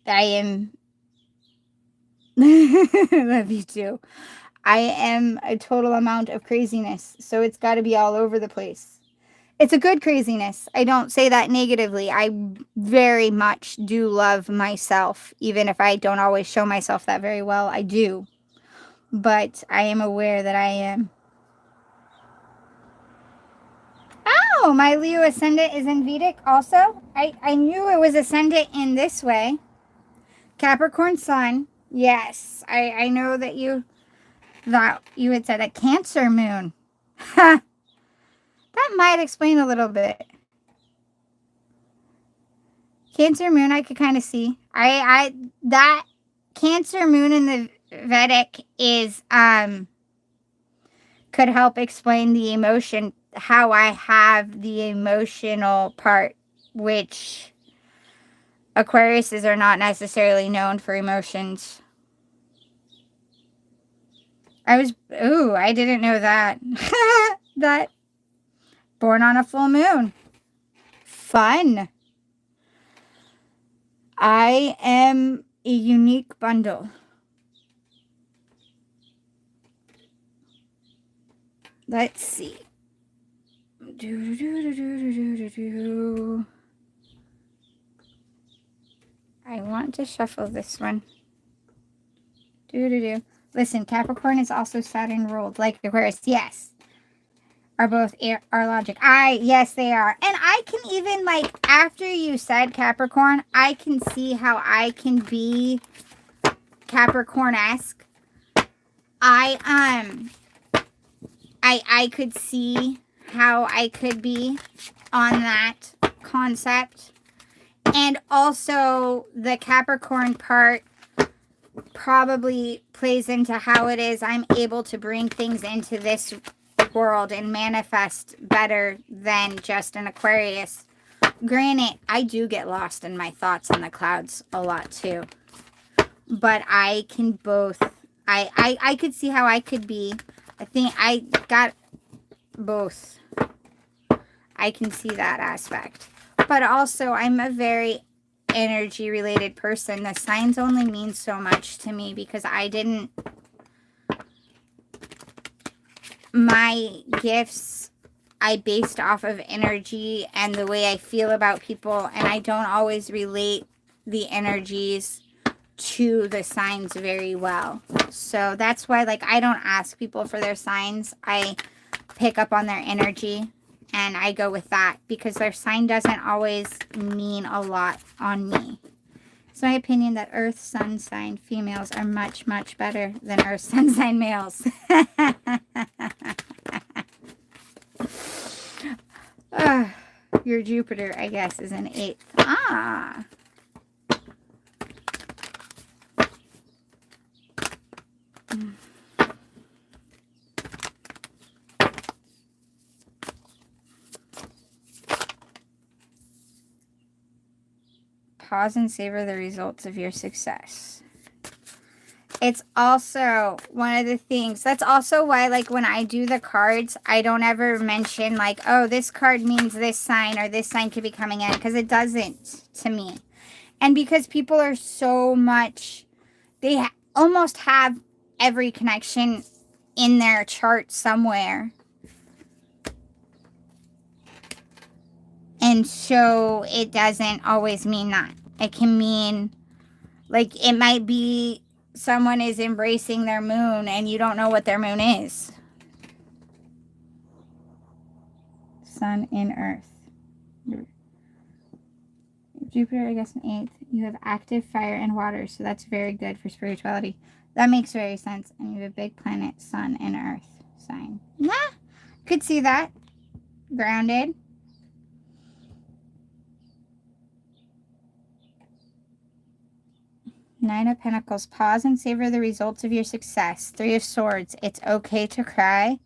am love you too. I am a total amount of craziness, so it's got to be all over the place. It's a good craziness. I don't say that negatively. I very much do love myself, even if I don't always show myself that very well. I do. But I am aware that I am. Oh, my Leo ascendant is in Vedic also. I knew it was ascendant in this way. Capricorn sun. Yes, I know that you thought you had said a Cancer moon. That might explain a little bit. Cancer moon I could kind of see. That Cancer moon in the Vedic is could help explain the emotion, how I have the emotional part, which Aquariuses are not necessarily known for emotions. I didn't know that. That born on a full moon. Fun. I am a unique bundle. Let's see. I want to shuffle this one. Listen, Capricorn is also Saturn ruled, like Aquarius. Yes. Are both are logic. Yes, they are. And I can even, like, after you said Capricorn, I can see how I can be Capricorn-esque. I could see how I could be on that concept. And also the Capricorn part probably plays into how it is I'm able to bring things into this world and manifest better than just an Aquarius. Granted, I do get lost in my thoughts in the clouds a lot too. But I can both, I could see how I could be. I think I got both. I can see that aspect. But also, I'm a very energy related person. The signs only mean so much to me because my gifts I based off of energy and the way I feel about people, and I don't always relate the energies to the signs very well. So that's why, like, I don't ask people for their signs. I pick up on their energy and I go with that because their sign doesn't always mean a lot on me. It's my opinion that Earth Sun sign females are much, much better than Earth Sun sign males. Your Jupiter, I guess, is an 8th. Ah. Pause and savor the results of your success. It's also one of the things. That's also why, like, when I do the cards, I don't ever mention, like, oh, this card means this sign or this sign could be coming in. Because it doesn't to me. And because people are so much, they almost have every connection in their chart somewhere. And so it doesn't always mean that. It can mean, like, it might be someone is embracing their moon and you don't know what their moon is. Sun in Earth. Jupiter, I guess, in 8th. You have active fire and water, so that's very good for spirituality. That makes very sense. And you have a big planet, Sun and Earth sign. Nah, could see that. Grounded. Nine of Pentacles. Pause and savor the results of your success. Three of Swords. It's okay to cry.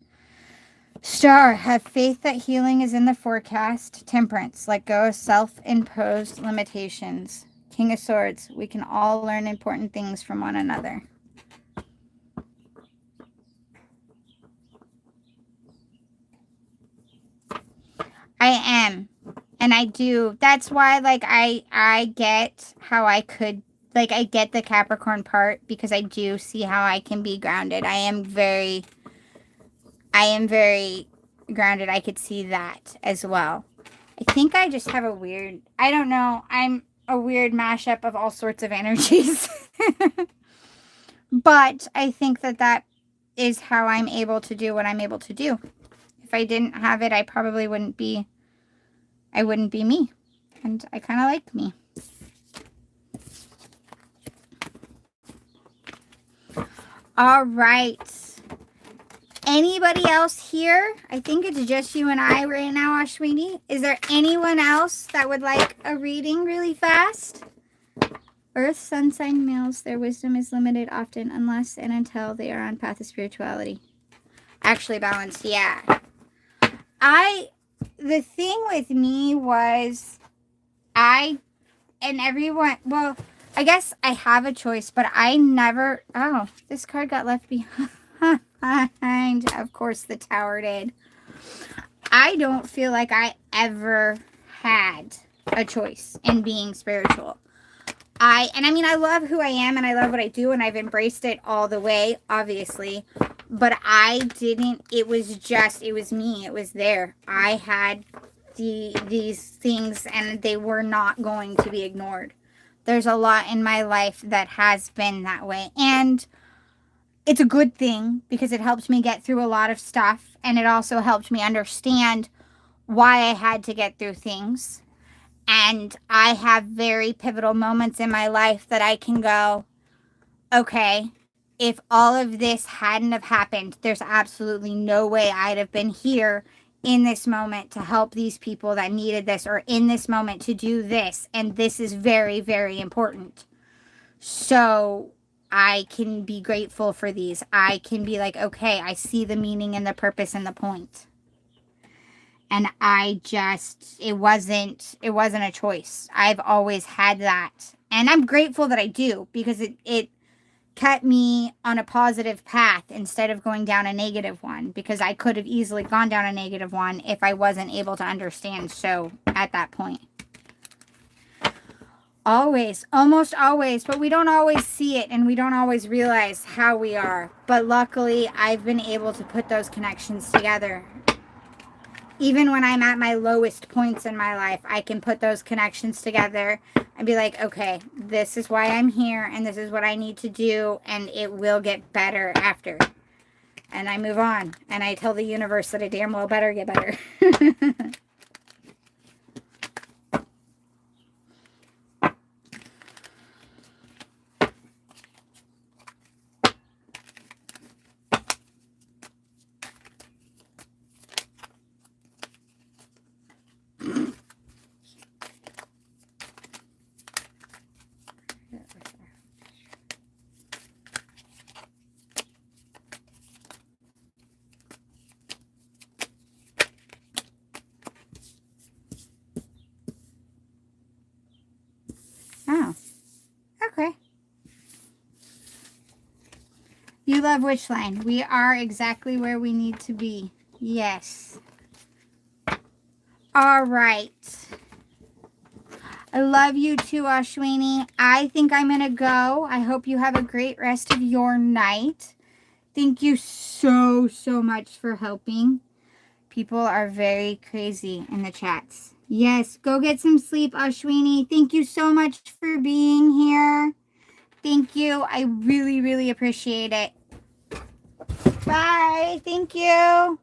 Star. Have faith that healing is in the forecast. Temperance. Let go of self-imposed limitations. King of Swords. We can all learn important things from one another. I am. And I do. That's why, like, I get how I could, like, I get the Capricorn part because I do see how I can be grounded. I am very grounded. I could see that as well. I think I just have a weird, I don't know. I'm a weird mashup of all sorts of energies. But I think that that is how I'm able to do what I'm able to do. If I didn't have it, I probably wouldn't be me. And I kind of like me. All right. Anybody else here? I think it's just you and I right now, Ashwini. Is there anyone else that would like a reading really fast? Earth, sun sign males, their wisdom is limited often unless and until they are on path of spirituality. Actually balanced, yeah. The thing with me was and everyone, well, I guess I have a choice, but I never, oh, this card got left behind. Of course the Tower did. I don't feel like I ever had a choice in being spiritual. I love who I am and I love what I do and I've embraced it all the way, obviously. But it was me. It was there. I had these things and they were not going to be ignored. There's a lot in my life that has been that way. And it's a good thing because it helped me get through a lot of stuff. And it also helped me understand why I had to get through things. And I have very pivotal moments in my life that I can go, okay, if all of this hadn't have happened, there's absolutely no way I'd have been here in this moment to help these people that needed this, or in this moment to do this. And this is very, very important. So I can be grateful for these. I can be like, okay, I see the meaning and the purpose and the point. And it wasn't a choice. I've always had that. And I'm grateful that I do, because it kept me on a positive path instead of going down a negative one, because I could have easily gone down a negative one if I wasn't able to understand so at that point. Always, almost always, but we don't always see it and we don't always realize how we are. But luckily, I've been able to put those connections together. Even when I'm at my lowest points in my life, I can put those connections together and be like, okay, this is why I'm here and this is what I need to do, and it will get better after. And I move on and I tell the universe that it damn well better get better. You love which line? We are exactly where we need to be. Yes. All right. I love you too, Ashwini. I think I'm going to go. I hope you have a great rest of your night. Thank you so, so much for helping. People are very crazy in the chats. Yes, go get some sleep, Ashwini. Thank you so much for being here. Thank you. I really, really appreciate it. Bye. Thank you.